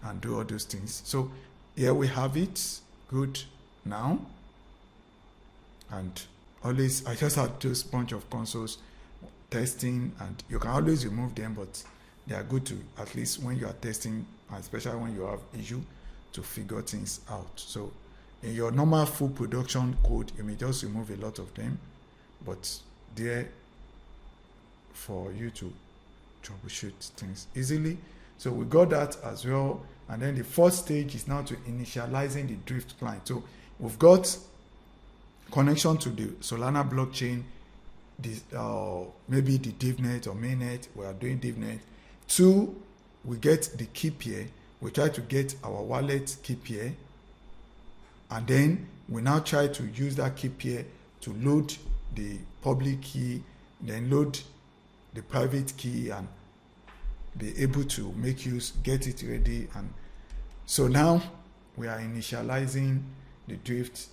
A: and do all those things. So here we have it. Good now. And always, I just had this bunch of consoles testing, and you can always remove them, but they are good to, at least when you are testing, especially when you have issue, to figure things out. So in your normal full production code, you may just remove a lot of them, but there for you to troubleshoot things easily. So we got that as well. And then the fourth stage is now to initializing the Drift client. So we've got connection to the Solana blockchain, maybe the DivNet or mainnet. We are doing DivNet. 2, we get the key pair. We try to get our wallet key pair. And then we now try to use that key pair to load the public key, then load the private key and be able to make use, get it ready. And so now we are initializing the Drift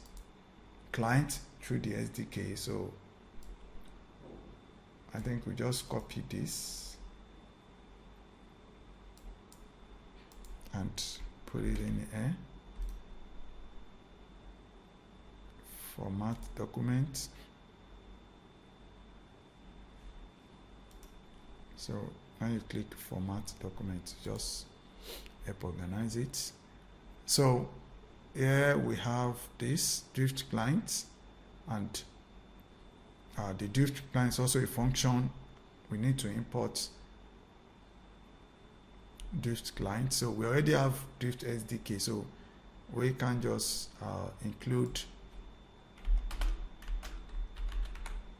A: client through the SDK. So I think we just copy this and put it in here. Format document. So when you click format document, just help organize it. So here we have this Drift client, and the Drift client is also a function. We need to import Drift client. So we already have Drift SDK, so we can just include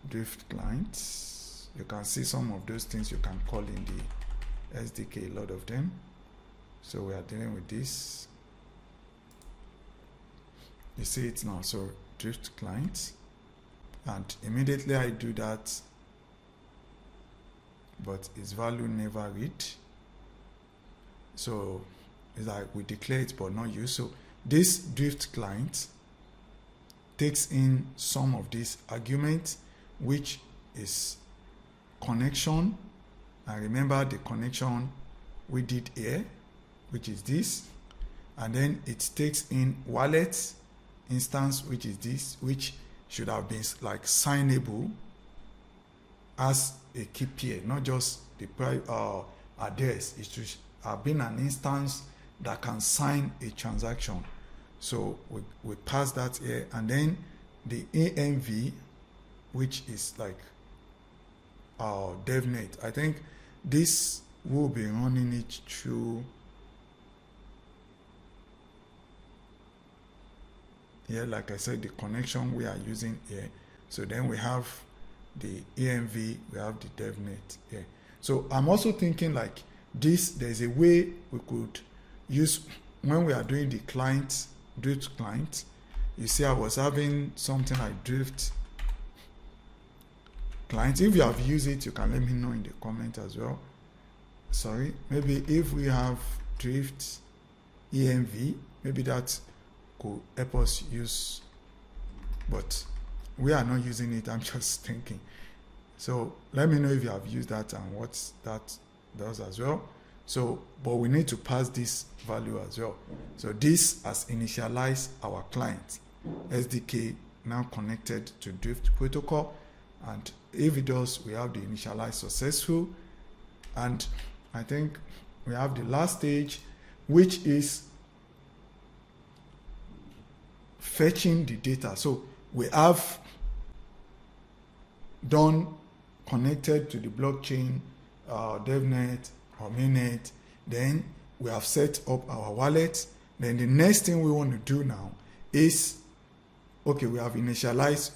A: Drift clients. You can see some of those things you can call in the SDK, a lot of them. So we are dealing with this. You see it now. So Drift client, and immediately I do that, but its value never read. So it's like we declare it but not use. So this Drift client takes in some of these arguments, which is connection. And remember the connection we did here, which is this. And then it takes in wallet instance, which is this, which should have been like signable as a key pair, not just the address. It should have been an instance that can sign a transaction. So we pass that here. And then the AMV, which is like our DevNet. I think this will be running it through here, like I said, the connection we are using here. So then we have the AMV, we have the DevNet here. So I'm also thinking like this, there's a way we could use when we are doing the client, Drift client. You see, I was having something like Drift client. If you have used it, you can let me know in the comment as well. Sorry, maybe if we have Drift EMV, maybe that could help us use, but we are not using it. I'm just thinking. So let me know if you have used that and what that does as well. So, but we need to pass this value as well. So this has initialized our client SDK, now connected to Drift protocol. And if it does, we have the initialize successful. And I think we have the last stage, which is fetching the data. So we have done connected to the blockchain, DevNet or mainnet. Then we have set up our wallet. Then the next thing we want to do now is, okay, we have initialized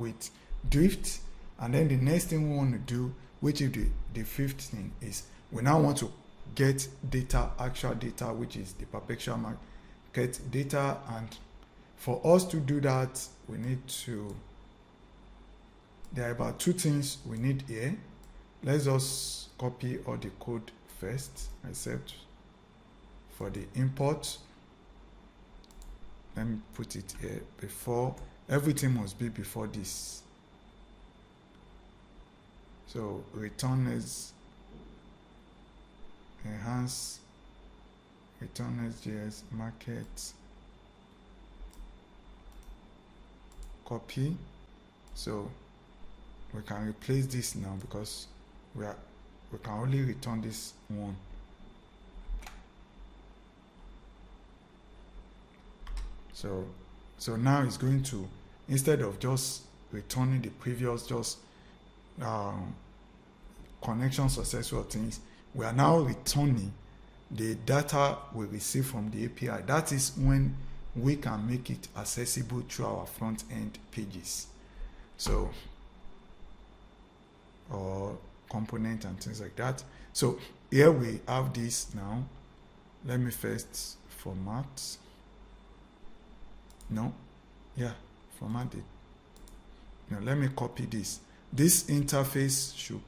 A: with Drift. And then the next thing we want to do, which is the fifth thing, is we now want to get data, actual data, which is the perpetual market data. And for us to do that, we need to, there are about two things we need here. Let's just copy all the code first, except for the import. Let me put it here before, everything must be before this. So return is enhance, return SJS market, copy. So we can replace this now because we can only return this one. So now it's going to, instead of just returning the previous just connection successful things, we are now returning the data we receive from the API. That is when we can make it accessible through our front end pages. So, or component and things like that. So here we have this now. Let me first format. No, yeah, format it. Now let me copy this. This interface should,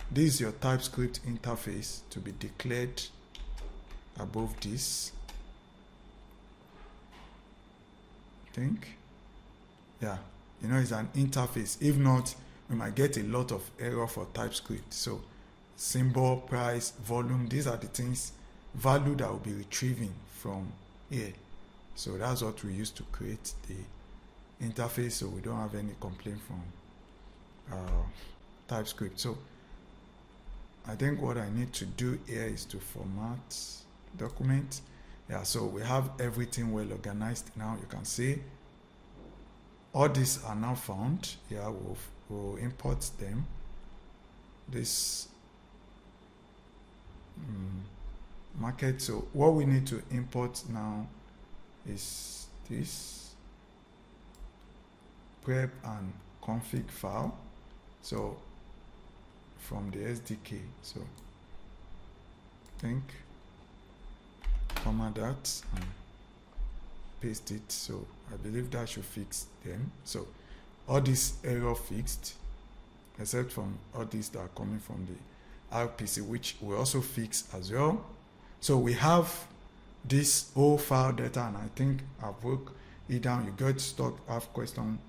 A: this is your TypeScript interface to be declared above this. I think, yeah, you know, it's an interface. If not, we might get a lot of error for TypeScript. So symbol, price, volume, these are the things, value that will be retrieving from here. So that's what we use to create the interface, so we don't have any complaint from TypeScript. So I think what I need to do here is to format document. Yeah, so we have everything well organized now. You can see all these are now found. Yeah, we'll import them. This market. So what we need to import now is this prep and config file. So from the SDK. So I think comma that and paste it. So I believe that should fix them. So all this error fixed, except from all these that are coming from the RPC, which we also fix as well. So we have this whole file data, and I think I've broke it down. You get stuck, have question,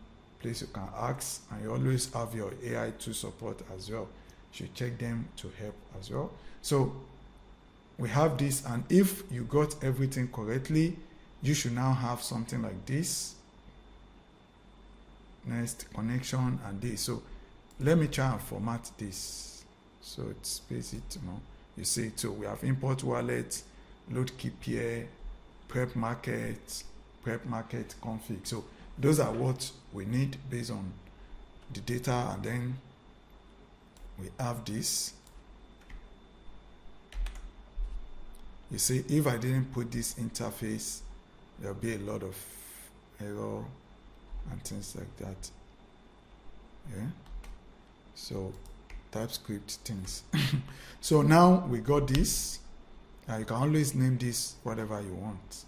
A: place you can ask, and you always have your AI to support as well. You should check them to help as well. So we have this, and if you got everything correctly, you should now have something like this. Next connection and this. So let me try and format this. So it's basic, you know. You see, so we have import wallet, load keep here, prep market config. So those are what we need based on the data, and then we have this. You see, if I didn't put this interface, there'll be a lot of error and things like that. Yeah. So TypeScript things. So now we got this. You can always name this whatever you want,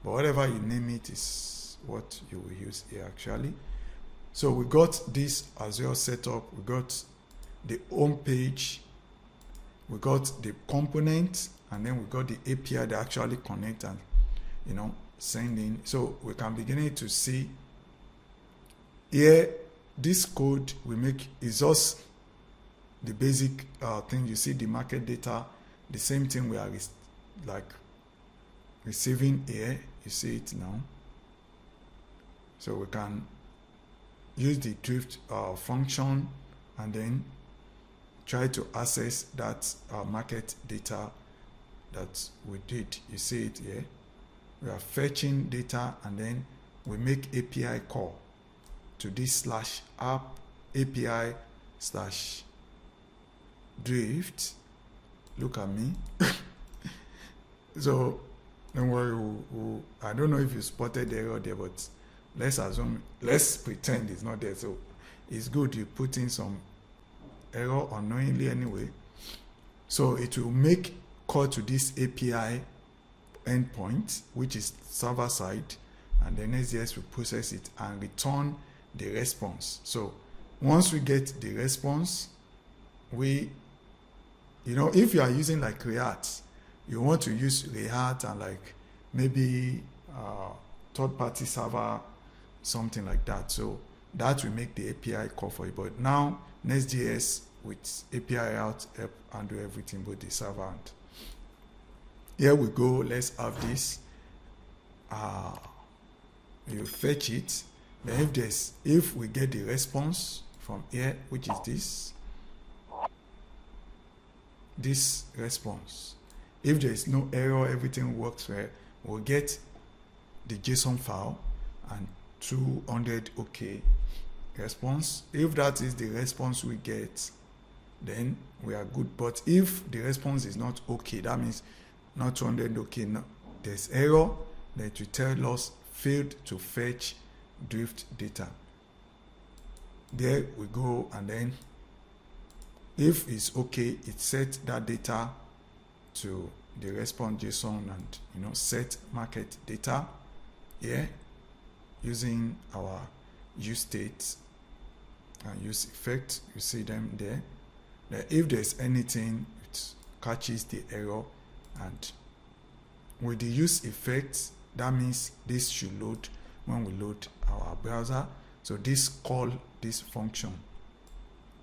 A: but whatever you name it is what you will use here actually. So we got this as well set up. We got the home page, we got the component, and then we got the API that actually connect and, you know, send in. So we can begin to see here this code we make is just the basic thing. You see the market data, the same thing we are like receiving here. You see it now. So we can use the drift function and then try to access that market data that we did. You see it here. We are fetching data, and then we make API call to this /app API /drift. Look at me. So don't worry, I don't know if you spotted the error there, but let's assume, let's pretend it's not there. So it's good you put in some error unknowingly anyway. So it will make call to this API endpoint, which is server side, and then Nextjs will process it and return the response. So once we get the response, we, you know, if you are using like React, you want to use React and like maybe third-party server, something like that. So that will make the API call for you. But now Nextjs with API out help and do everything with the server. And here we go. Let's have this. You fetch it. Then if we get the response from here, which is this response, if there is no error, everything works well, we'll get the JSON file and 200 OK response. If that is the response we get, then we are good. But if the response is not okay, that means not 200 okay, no, there's error, then it will tell us failed to fetch drift data. There we go, and then if it's okay, it sets that data to the response JSON and set market data here using our use states and use effect. You see them there. Then if there's anything, it catches the error, and with the use effect, that means this should load when we load our browser. So this call this function,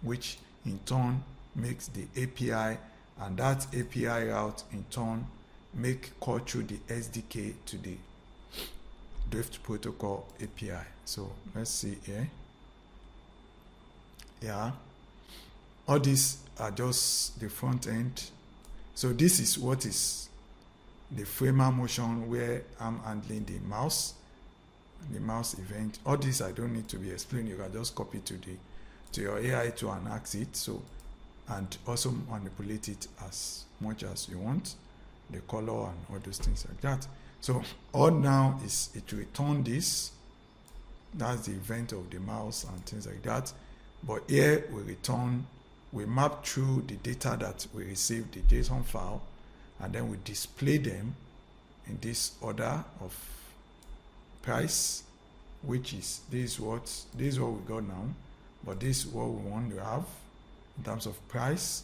A: which in turn makes the API, and that API route in turn make call through the SDK to the Drift protocol API. So let's see here. Yeah, all these are just the front end. So this is what is the framer motion where I'm handling the mouse event. All this I don't need to be explained. You can just copy to your AI to and ask it. So, and also manipulate it as much as you want, the color and all those things like that. So all now is it return this. That's the event of the mouse and things like that. But here we map through the data that we received, the JSON file, and then we display them in this order of price, which is this is what we got now, but this is what we want to have in terms of price,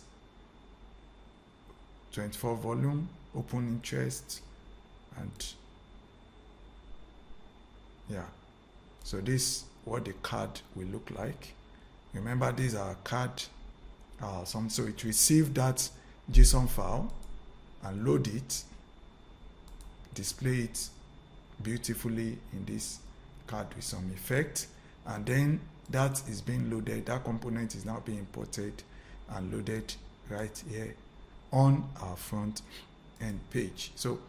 A: 24 volume, open interest, and yeah. So this is what the card will look like. Remember, these are card so it receives that JSON file and load it, display it beautifully in this card with some effect, and then that is being loaded. That component is now being imported and loaded right here on our front end page. So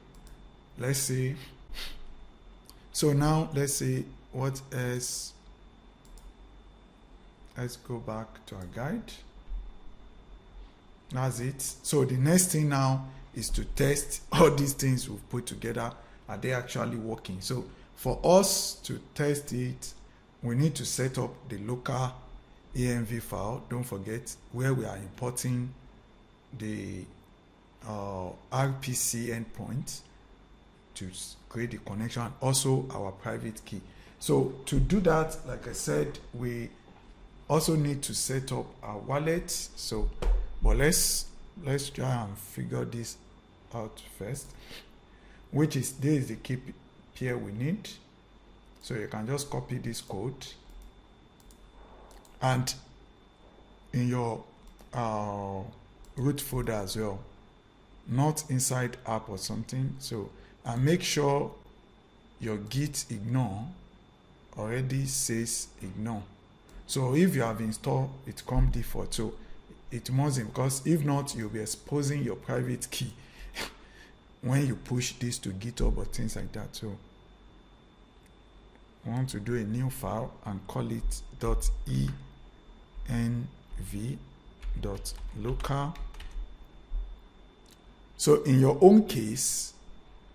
A: let's see. So now let's see what else. Let's go back to our guide. That's it. So the next thing now is to test all these things we've put together. Are they actually working? So for us to test it, we need to set up the local env file. Don't forget, where we are importing the RPC endpoint to create the connection, and also our private key. So to do that, like I said, we also need to set up our wallet. So, but let's try and figure this out first, which is this is the key pair we need. So you can just copy this code, and in your root folder as well, not inside app or something. So, and make sure your git ignore already says ignore. So if you have installed, it comes default. So it mustn't, because if not, you'll be exposing your private key when you push this to GitHub or things like that. So I want to do a new file and call it .env.local. So in your own case,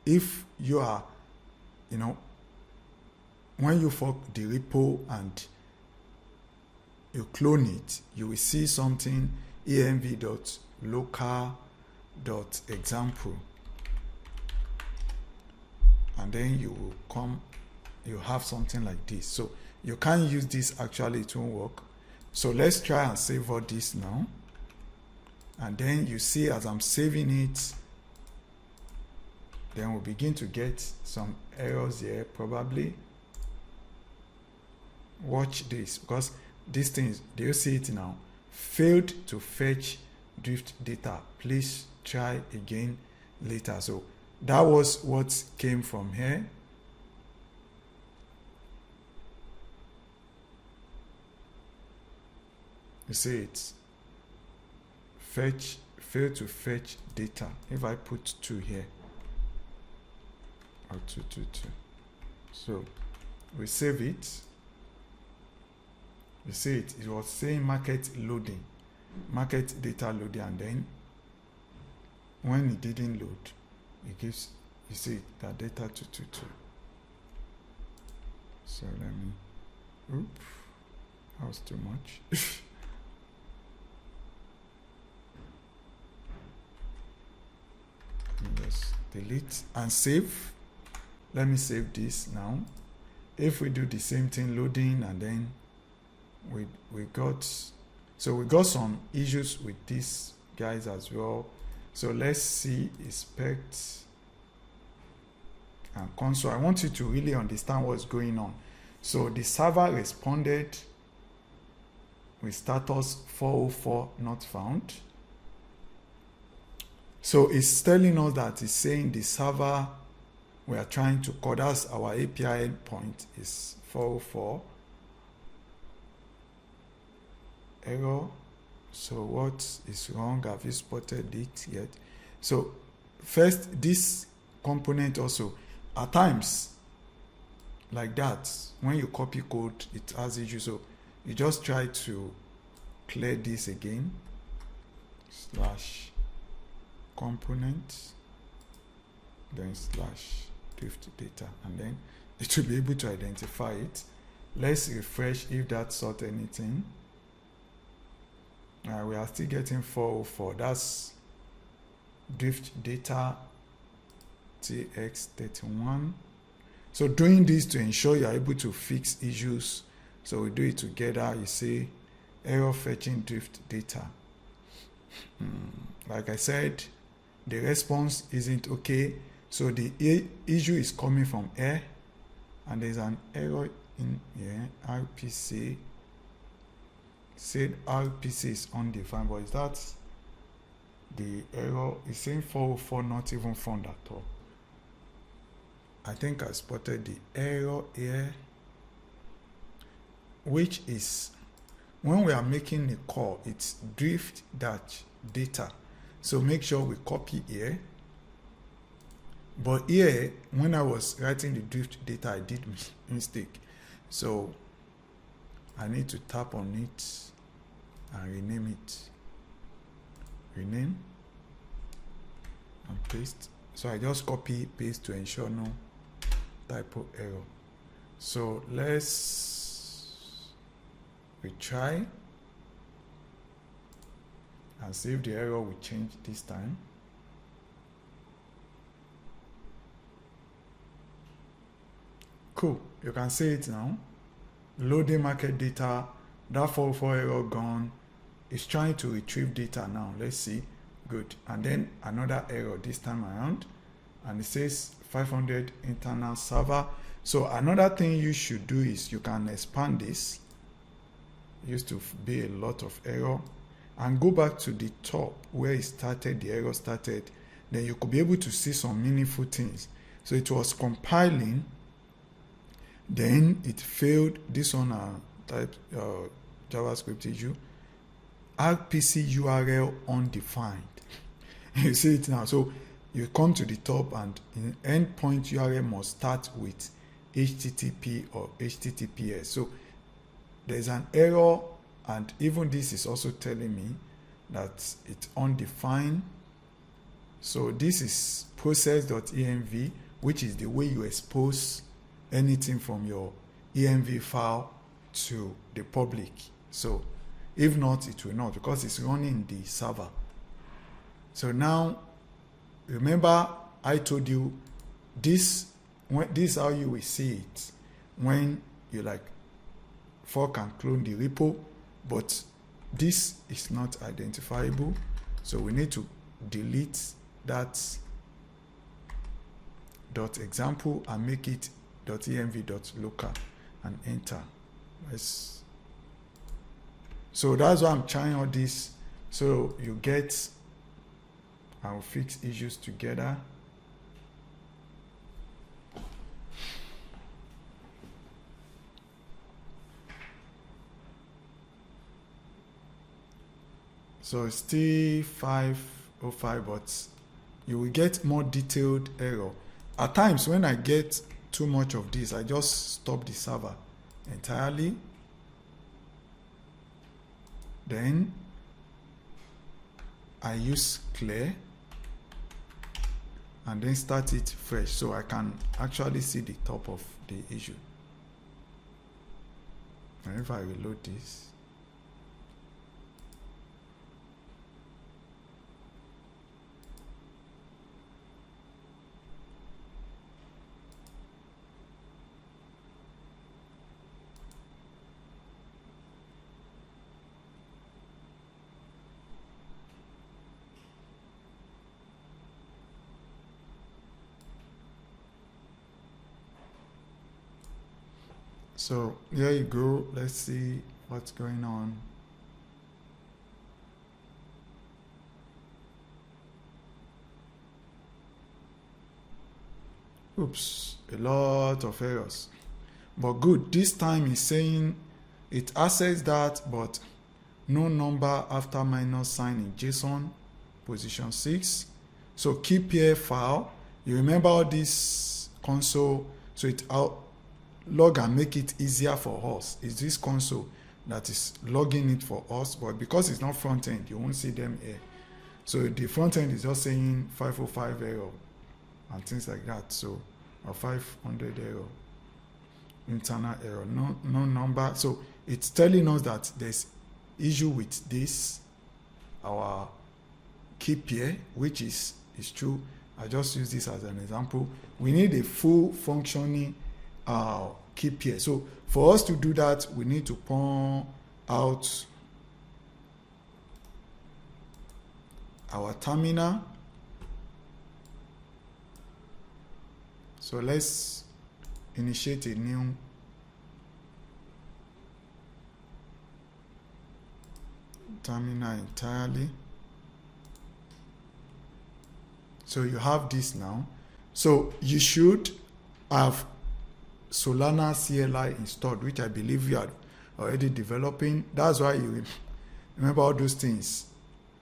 A: if you are, when you fork the repo and you clone it, you will see something env.local.example, and then you have something like this. So you can't use this, actually it won't work. So let's try and save all this now, and then you see as I'm saving it, then we'll begin to get some errors here probably. Watch this, because these things, do you see it now? Failed to fetch drift data. Please try again later. So that was what came from here. You see it. Failed to fetch data. If I put 2 here, or 2. So we save it. You see it was saying market loading. market data loading, and then when it didn't load, it gives, you see that data 222. So let me, oops, that was too much. Just delete and save. Let me save this now. If we do the same thing, loading, and then we got some issues with these guys as well. So let's see inspect and console. I want you to really understand what's going on. So the server responded with status 404 not found. So it's telling us that it's saying the server we are trying to call, that's our API endpoint, is 404. Error. So what is wrong? Have you spotted it yet? So first, this component also, at times like that, when you copy code, it has issues. So you just try to clear this again, slash component, then slash drift data, and then it will be able to identify it. Let's refresh if that sort anything. We are still getting 404. That's drift data tx31. So doing this to ensure you are able to fix issues. So we do it together. You say error fetching drift data. Like I said, the response isn't okay. So the issue is coming from air, and there's an error in here. RPC said RPC is undefined, but is that the error? Is saying 404 not even found at all. I think I spotted the error here, which is when we are making a call, it's drift dash data. So make sure we copy here. But here, when I was writing the drift data, I did mistake. So I need to tap on it and rename it. Rename and paste. So I just copy, paste to ensure no typo error. So let's retry and see if the error will change this time. Cool, you can see it now. Loading market data, that 404 error gone. It's trying to retrieve data now. Let's see. Good. And then another error this time around, and it says 500 internal server. So another thing you should do is you can expand this. It used to be a lot of error, and go back to the top where it started, the error started. Then you could be able to see some meaningful things. So it was compiling, then it failed. This one type JavaScript issue. RPC URL undefined. You see it now. So you come to the top, and in endpoint URL must start with HTTP or HTTPS. So there's an error, and even this is also telling me that it's undefined. So this is process.env, which is the way you expose anything from your env file to the public. So if not, it will not, because it's running the server. So now, remember I told you this is how you will see it when you like fork and clone the repo, but this is not identifiable. So we need to delete that .example and make it .env.local and enter. So that's why I'm trying all this, so you get, I'll fix issues together. So it's still 505, but you will get more detailed error. At times when I get too much of this, I just stop the server entirely. Then I use clear and then start it fresh so I can actually see the top of the issue. And if I reload this, so here you go. Let's see what's going on. Oops, a lot of errors. But good, this time it's saying it accesses that, but no number after minus sign in JSON, position 6. So keep here file. You remember all this console, so it out log and make it easier for us. Is this console that is logging it for us, but because it's not front end, you won't see them here. So the front end is just saying 505 error and things like that. So or 500 error, internal error, no number. So it's telling us that there's issue with this, our keep here, which is true. I just use this as an example. We need a full functioning keep here. So for us to do that, we need to point out our terminal. So let's initiate a new terminal entirely. So you have this now. So you should have Solana CLI installed, which I believe you are already developing. That's why you remember all those things.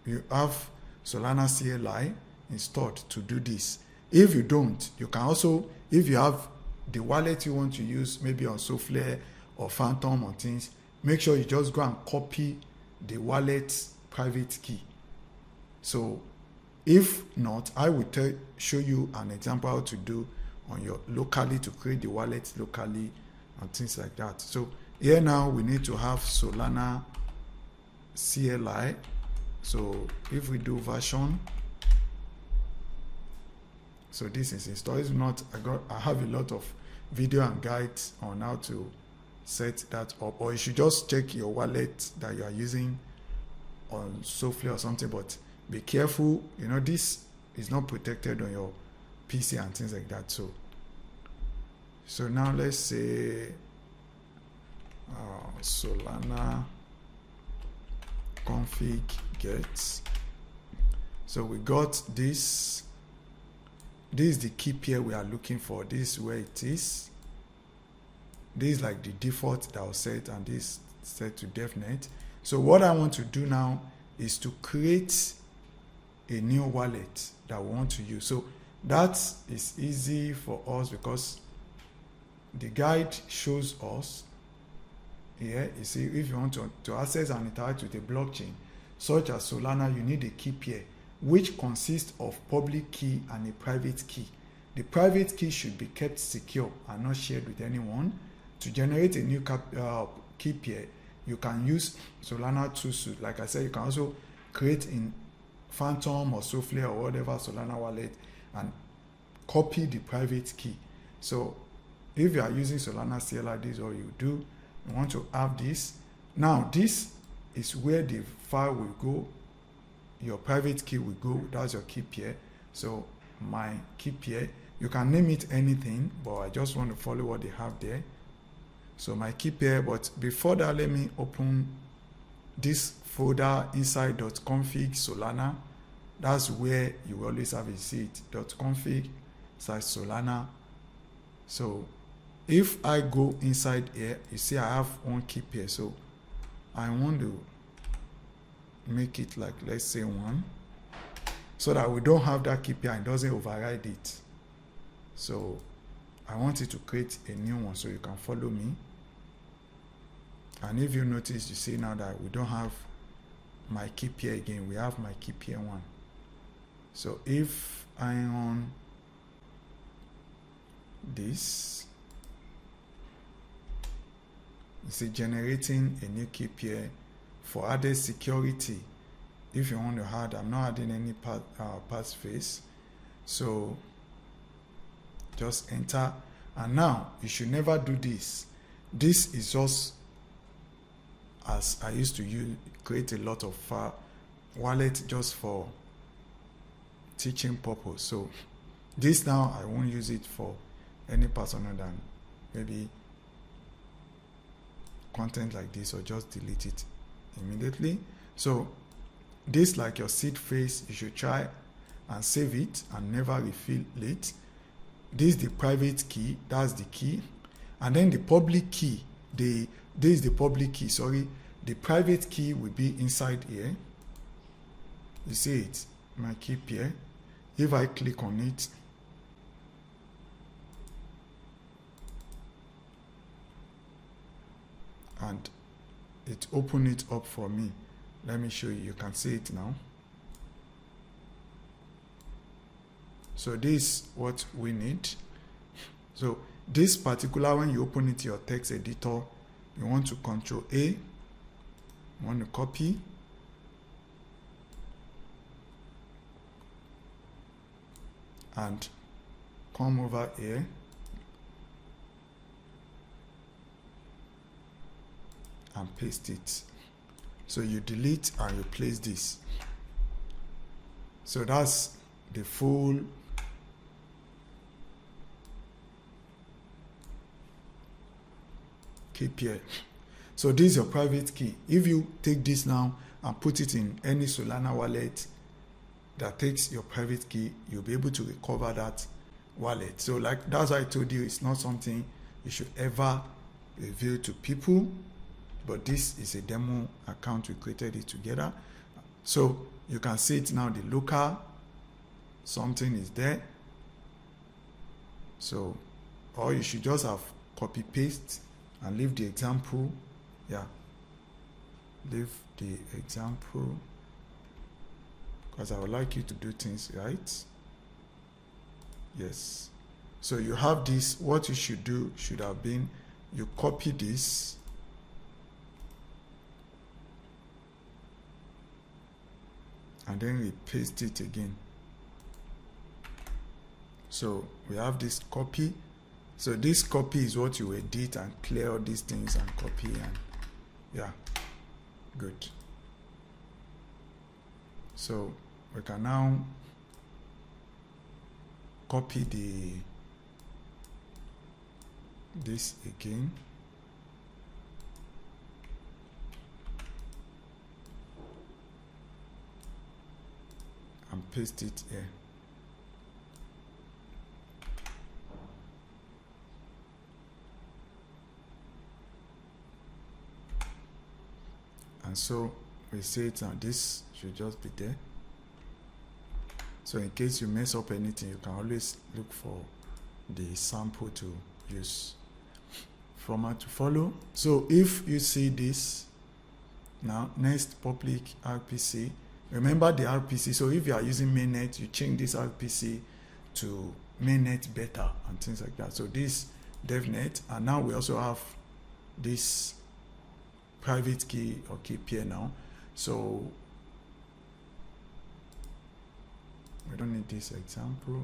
A: You have Solana CLI installed to do this. If you don't, you can also, if you have the wallet you want to use, maybe on Soufflé or Phantom or things, make sure you just go and copy the wallet private key. So if not, I will show you an example how to do on your locally to create the wallet locally and things like that. So here now we need to have Solana CLI. So if we do version, so this is installed. If not, I have a lot of video and guides on how to set that up, or you should just check your wallet that you are using on Soufflé or something. But be careful, you know, this is not protected on your PC and things like that. So now let's say Solana config get. So we got this. This is the key pair we are looking for. This is where it is. This is like the default that was set, and this set to DevNet. So what I want to do now is to create a new wallet that we want to use. So that is easy for us because the guide shows us here. You see, if you want to access and interact with a blockchain such as Solana, you need a key pair, which consists of public key and a private key. The private key should be kept secure and not shared with anyone. To generate a new key pair, you can use Solana toolsuit. Like I said, you can also create in Phantom or Soufflé or whatever Solana wallet and copy the private key. So if you are using Solana CLI, this is all you do. You want to have this. Now this is where the file will go. Your private key will go. That's your key pair. So my key pair, you can name it anything, but I just want to follow what they have there. So my key pair, but before that, let me open this folder inside .config Solana. That's where you always have a seat. .config / Solana. So if I go inside here, you see I have one key pair. So I want to make it like, let's say 1, so that we don't have that key pair and doesn't override it. So I want it to create a new one so you can follow me. And if you notice, you see now that we don't have my key pair again. We have my key pair 1. So if I on this, you see generating a new key pair for added security. If you want to add, I'm not adding any passphrase. So just enter. And now you should never do this. This is just as I used to use, create a lot of wallet just for teaching purpose. So this now I won't use it for any person other than maybe content like this, or just delete it immediately. So this, like your seed phrase, you should try and save it and never refill it. This is the private key, that's the key. And then the public key, this is the public key, sorry. The private key will be inside here. You see it, my key pair. If I click on it, and it open it up for me. Let me show you, you can see it now. So this is what we need. So this particular, when you open it to your text editor, you want to Control A, you want to copy, and come over here and paste it. So you delete and replace this. So that's the full key pair. So this is your private key. If you take this now and put it in any Solana wallet that takes your private key, you'll be able to recover that wallet. So like that's why I told you, it's not something you should ever reveal to people, but this is a demo account. We created it together. So you can see it now, the local something is there. So, or you should just have copy paste and leave the example. Yeah, leave the example, because I would like you to do things right. Yes. So you have this. What you should do should have been, you copy this, and then we paste it again. So we have this copy. So this copy is what you edit and clear all these things and copy, and yeah, good. So we can now copy this again. And paste it here. And so we say it now, this should just be there. So in case you mess up anything, you can always look for the sample to use. Format to follow. So if you see this, now next public RPC, remember the RPC. So if you are using mainnet, you change this RPC to mainnet beta and things like that. So this devnet, and now we also have this private key or key pair now. So we don't need this example.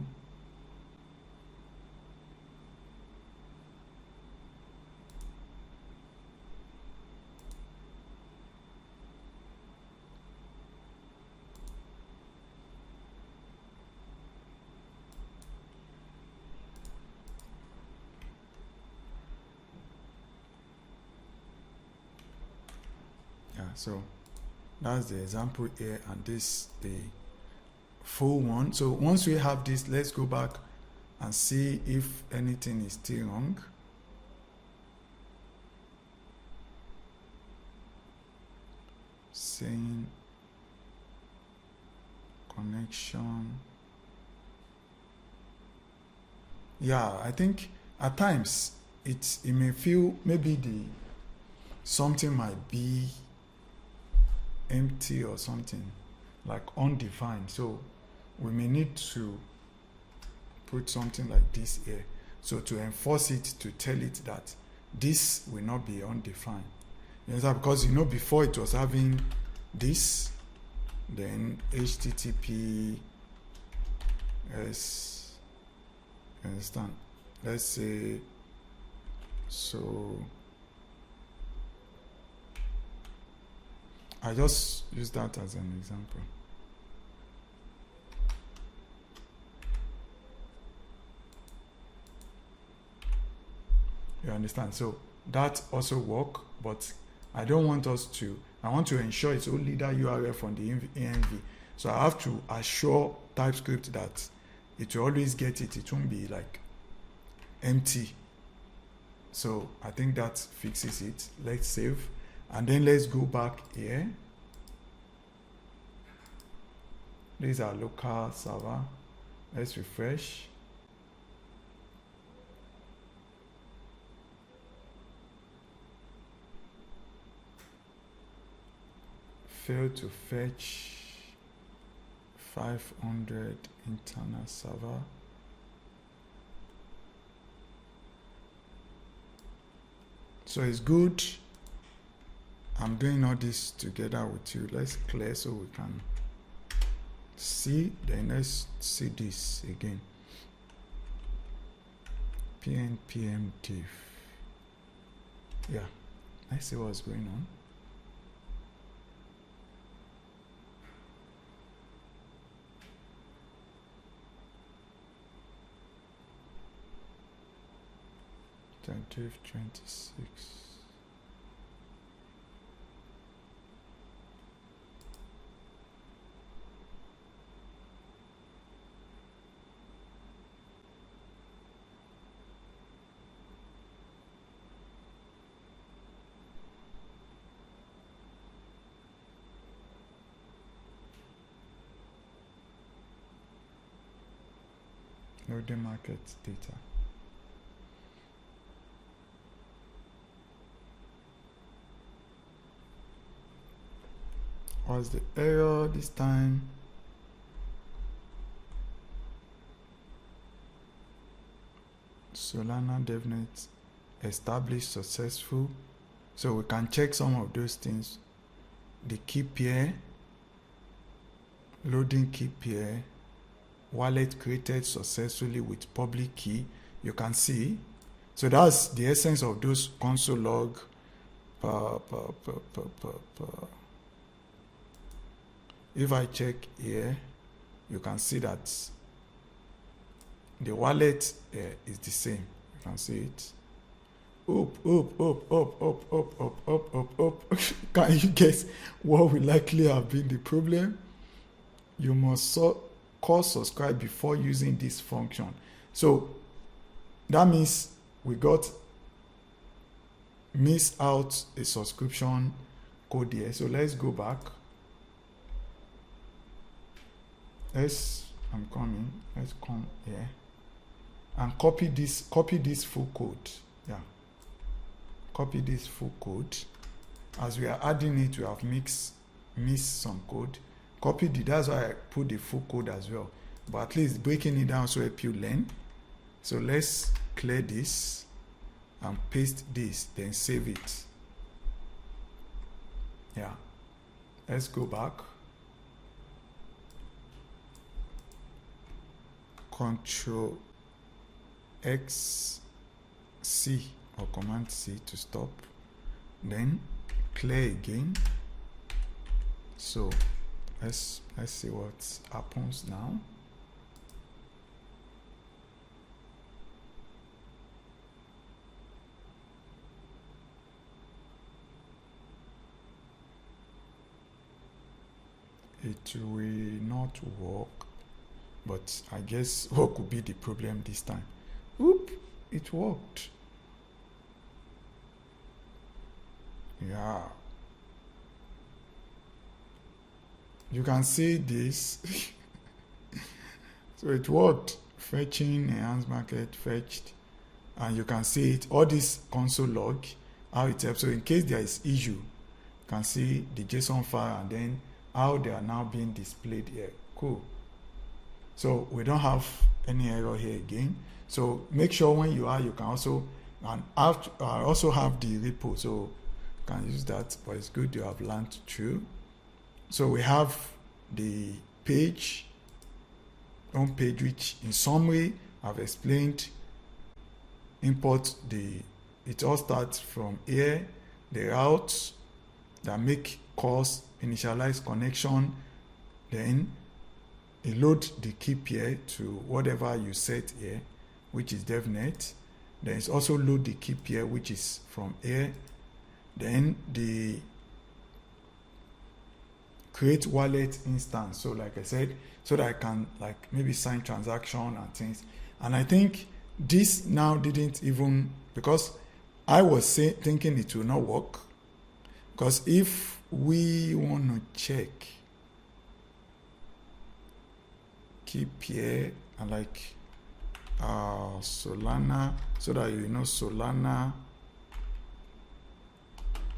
A: So that's the example here, and this the full one. So once we have this, let's go back and see if anything is still wrong. Saying connection. Yeah, I think at times it may feel maybe something might be empty or something, like undefined. So we may need to put something like this here. So to enforce it, to tell it that this will not be undefined. You understand? Because you know before it was having this, then HTTP s, you understand? Let's say, so I just use that as an example. You understand? So that also work, but I don't want us to, I want to ensure it's only that URL from the env. So I have to assure TypeScript that it will always get it. It won't be like empty. So I think that fixes it. Let's save. And then let's go back here. This is our local server. Let's refresh. Failed to fetch 500 internal server. So it's good. I'm doing all this together with you. Let's clear so we can see. Then let's see this again. pnpm div. Yeah, let's see what's going on. Div 26. Loading market data. What's the error this time? Solana DevNet established successful. So we can check some of those things. The key pair, loading key pair, wallet created successfully with public key. You can see. So that's the essence of those console log. If I check here, you can see that the wallet is the same. You can see it. Up. Can you guess what will likely have been the problem? You must call subscribe before using this function. So that means we got missed out a subscription code here. So let's go back. I'm coming. Let's come here and copy this full code. Yeah. Copy this full code. As we are adding it, we have missed some code. That's why I put the full code as well. But at least breaking it down so help you learn. So let's clear this and paste this, then save it. Yeah. Let's go back. Control X C or Command C to stop. Then clear again. So let's see what happens now. It will not work. But I guess what could be the problem this time? Oop, it worked. Yeah. You can see this. So it worked. Fetching, enhanced market, fetched. And you can see it, all this console log, how it helps. So in case there is issue, can see the JSON file and then how they are now being displayed here. Cool. So we don't have any error here again. So make sure when you are, you can also, and also have the repo, so you can use that, but it's good you have learned through. So we have the page, home page, which in summary I've explained. Import it all starts from here, the routes that make calls, initialize connection, then you load the key pair to whatever you set here, which is devnet. Then it's also load the key pair, which is from here. Then the create wallet instance. So like I said, so that I can like maybe sign transaction and things. And I think this now didn't even, because I was thinking it will not work. Because if we want to check keep here and like Solana, so that you know Solana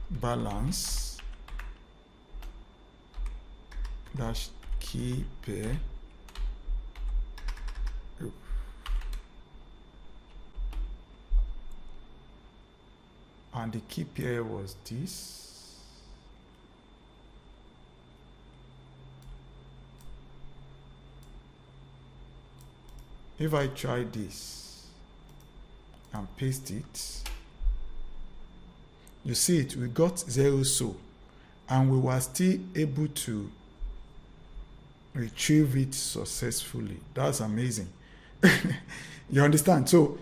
A: balance dash key pair. And the key pair was this. If I try this and paste it, you see it, we got 0 so, and we were still able to retrieve it successfully. That's amazing. You understand? So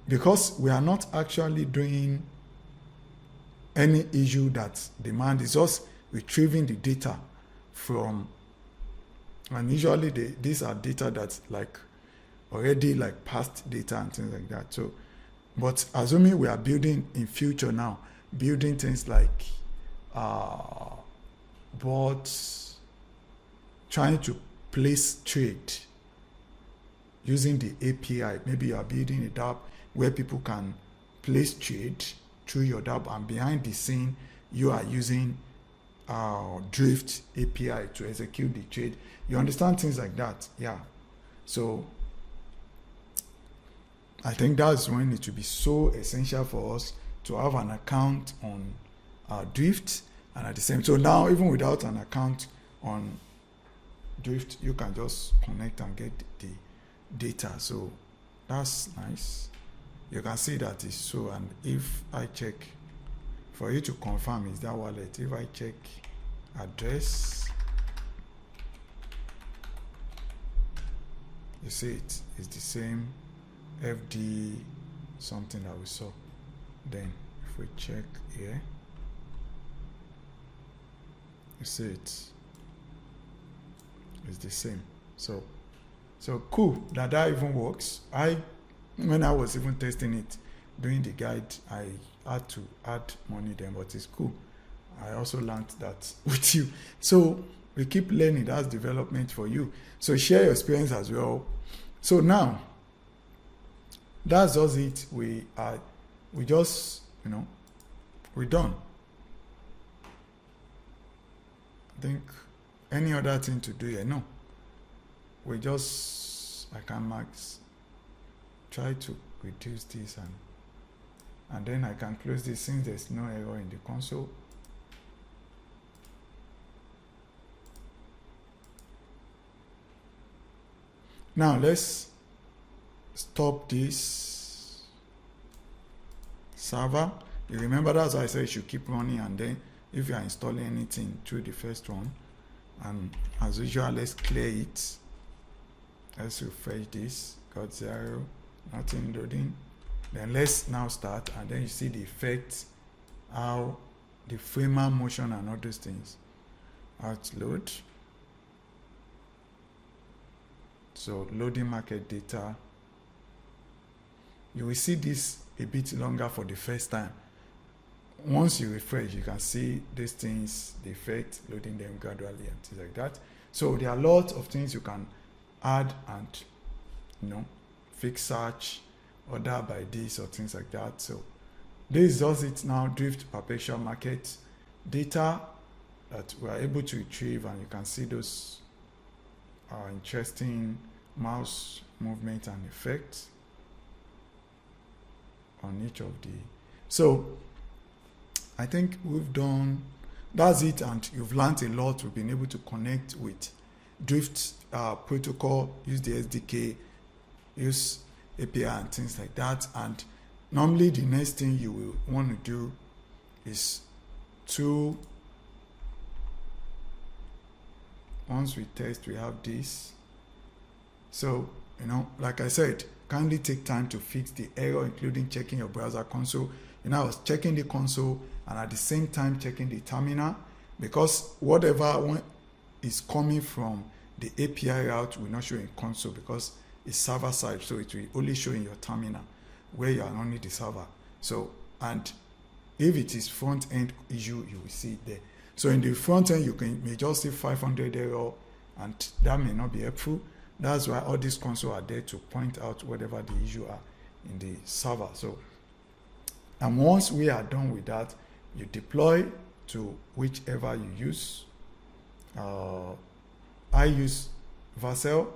A: because we are not actually doing any issue that demand is just retrieving the data from, and usually these are data that's like already like past data and things like that. So, but assuming we are building in future now, building things like bots, trying to place trade using the API. Maybe you are building a dApp where people can place trade through your dApp, and behind the scene you are using Drift API to execute the trade. You understand things like that? Yeah. So I think that's when it will be so essential for us to have an account on Drift, and at the same, so now even without an account on Drift, you can just connect and get the data. So that's nice. You can see that is so. And if I check, for you to confirm is that wallet, if I check address, you see it is the same FD something that we saw. Then if we check here, you see it's the same. So cool that even works. When I was even testing it, doing the guide, I had to add money then, but it's cool. I also learned that with you. So we keep learning. That's development for you. So share your experience as well. So now, that's just it. We just, we're done. I think any other thing to do here? No. We just, I can max, try to reduce this and then I can close this since there's no error in the console. Now let's stop this server. You remember that's why I said you should keep running, and then if you are installing anything through the first one, and as usual, let's clear it. Let's refresh this. Got 0, nothing loading. Then let's now start, and then you see the effect, how the framer motion and all those things. How to load. So loading market data. You will see this a bit longer for the first time. Once you refresh, you can see these things, the effect, loading them gradually and things like that. So there are lots of things you can add and fix search, order by this or things like that. So this does it now. Drift Perpetual Market data that we are able to retrieve, and you can see those interesting mouse movement and effects on each of the. So I think we've done, that's it, and you've learned a lot. We've been able to connect with Drift protocol, use the SDK, use API and things like that. And normally the next thing you will want to do is to, once we test, we have this. So, like I said, kindly take time to fix the error, including checking your browser console. I was checking the console and at the same time checking the terminal, because whatever is coming from the API route will not show in console because it's server side, so it will only show in your terminal where you are only the server. So, and if it is front end issue, you will see it there. So in the front end, you may just see 500 error, and that may not be helpful. That's why all these consoles are there to point out whatever the issue are in the server. So, and once we are done with that, you deploy to whichever you use. I use Vercel,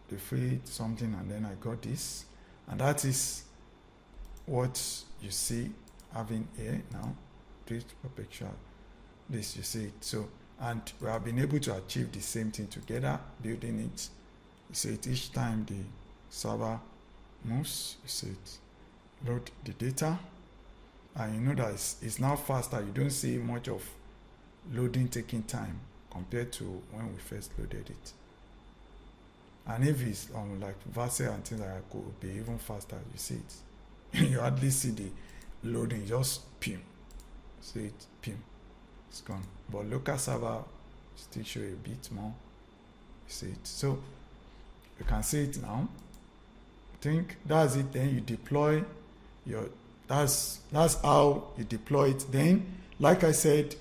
A: the free something, and then I got this, and that is what you see having here now. Build Perpetual, this you see it. So, and we have been able to achieve the same thing together, building it. You see it each time the server moves. You see it load the data, and you know that it's now faster. You don't see much of loading taking time compared to when we first loaded it. And if it's like Vercel and things like that, could be even faster. You see it. You hardly see the loading, just pim. See it, pim. It's gone. But local server still show a bit more. You see it. So you can see it now. I think that's it. Then you deploy your, that's how you deploy it. Then, like I said,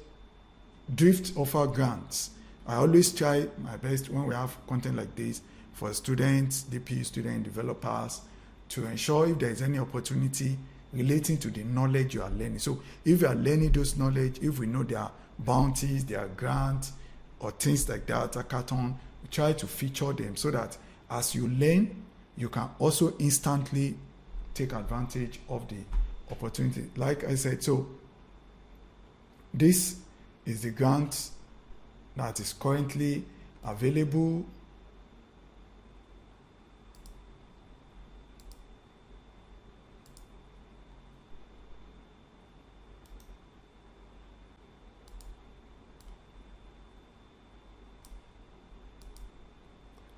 A: Drift offer grants. I always try my best when we have content like this for students, DP student developers, to ensure if there is any opportunity relating to the knowledge you are learning. So if you are learning those knowledge, if we know there are bounties, there are grants, or things like that, hackathon, we try to feature them so that as you learn, you can also instantly take advantage of the opportunity. Like I said, so this is the grant that is currently available.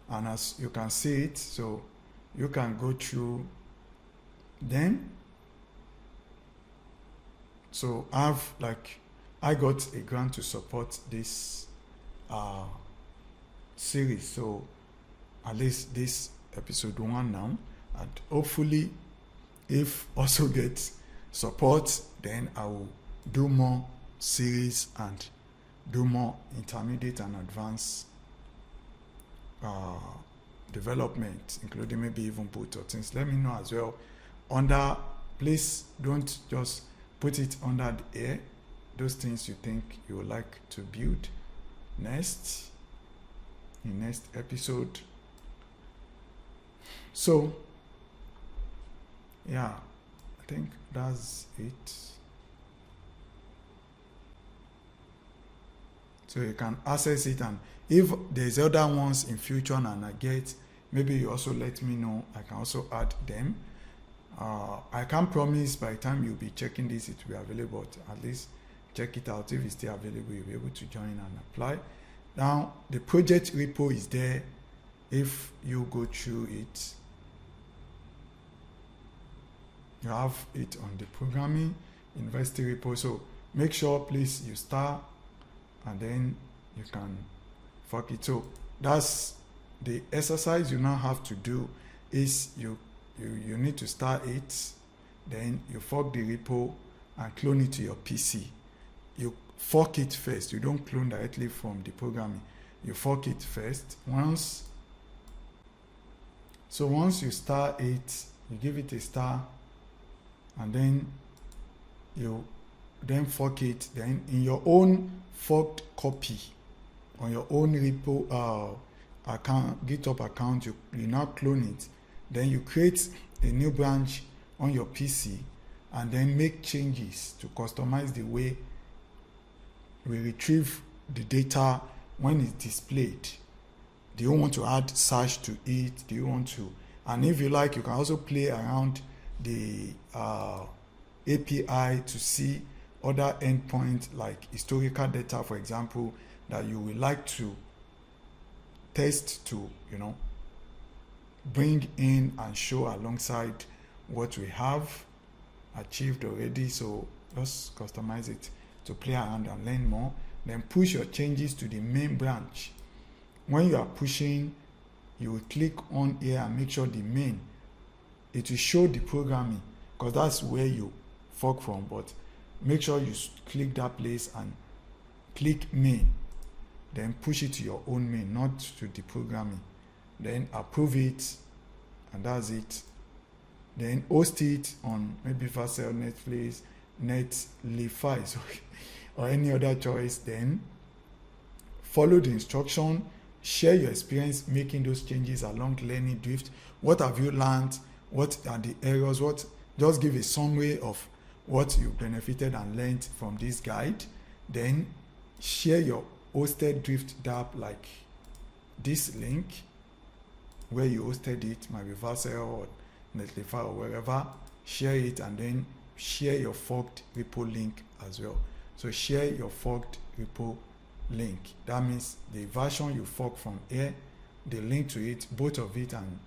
A: And as you can see it, so you can go through them. So I got a grant to support this series. So at least this episode 1 now, and hopefully if also get support, then I will do more series and do more intermediate and advanced development, including maybe even boot or things. Let me know as well. Please don't just put it under the air, those things you think you would like to build next in next episode. So yeah, I think that's it. So you can access it, and if there's other ones in future and I get, maybe you also let me know. I can also add them. I can't promise by the time you'll be checking this it will be available, but at least check it out. If it's still available, you'll be able to join and apply. Now the project repo is there. If you go through it, you have it on the programming university repo. So make sure please you start, and then you can fork it. So that's the exercise you now have to do. Is you need to start it, then you fork the repo and clone it to your PC. You fork it first. You don't clone directly from the programming. You fork it first. Once you start it, you give it a star, and then you then fork it, then in your own forked copy on your own repo account, GitHub account, you now clone it, then you create a new branch on your PC and then make changes to customize the way we retrieve the data when it's displayed. Do you want to add search to it? Do you want to? And if you like, you can also play around the API to see other endpoints like historical data, for example, that you would like to test to, bring in and show alongside what we have achieved already. So just customize it to play around and learn more. Then push your changes to the main branch. When you are pushing, you will click on here and make sure the main, it will show the programming because that's where you fork from, but make sure you click that place and click main, then push it to your own main, not to the programming. Then approve it, and that's it. Then host it on maybe Vercel, Netflix, Netlify, or any other choice. Then follow the instruction, share your experience making those changes along learning drift. What have you learned? What are the errors? Just give a summary of what you benefited and learned from this guide. Then share your hosted drift dApp like this link where you hosted it, might be Vercel or Netlify or wherever. Share it and then share your forked repo link as well. So share your forked repo link. That means the version you fork from here, the link to it, both of it, and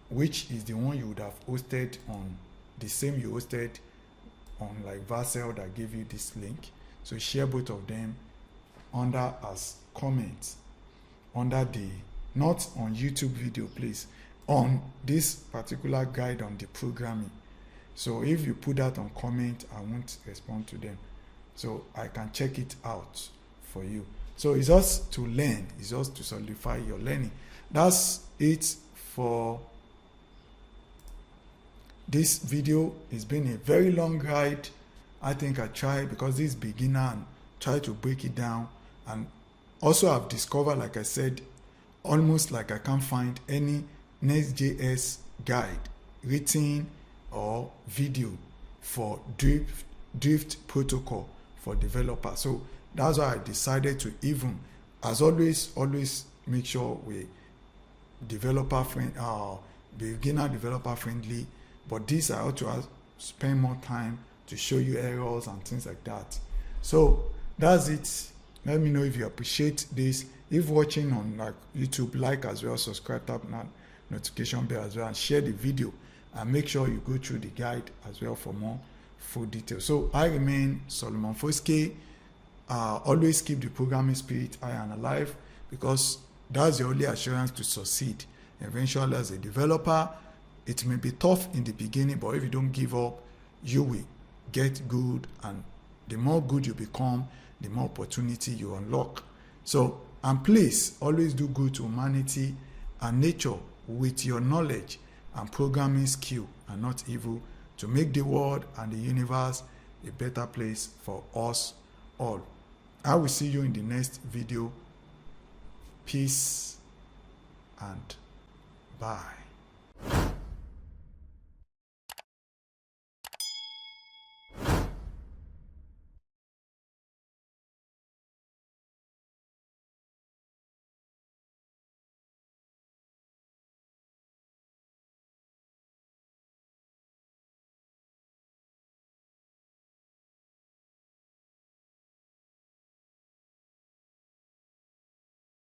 A: which is the one you would have hosted on the same you hosted on like Vercel that gave you this link. So share both of them under as comments under the, not on YouTube video, please, on this particular guide on the programming. So if you put that on comment, I won't respond to them, so I can check it out for you. So it's just to learn, it's just to solidify your learning. That's it for this video. It's been a very long guide. I think I tried, because this is beginner, and try to break it down. And also I've discovered, like I said, almost like I can't find any Nextjs guide, written or video, for drift protocol for developers. So that's why I decided to, even as always make sure we beginner developer friendly, but this I ought to spend more time to show you errors and things like that. So that's it. Let me know if you appreciate this. If watching on like YouTube, like as well, subscribe, tap that notification bell as well, and share the video, and make sure you go through the guide as well for more full details. So I remain Solomon Foske. Always keep the programming spirit high and alive, because that's the only assurance to succeed eventually as a developer. It may be tough in the beginning, but if you don't give up, you will get good, and the more good you become, the more opportunity you unlock. So, and please always do good to humanity and nature with your knowledge and programming skill, and not evil, to make the world and the universe a better place for us all. I will see you in the next video. Peace and bye.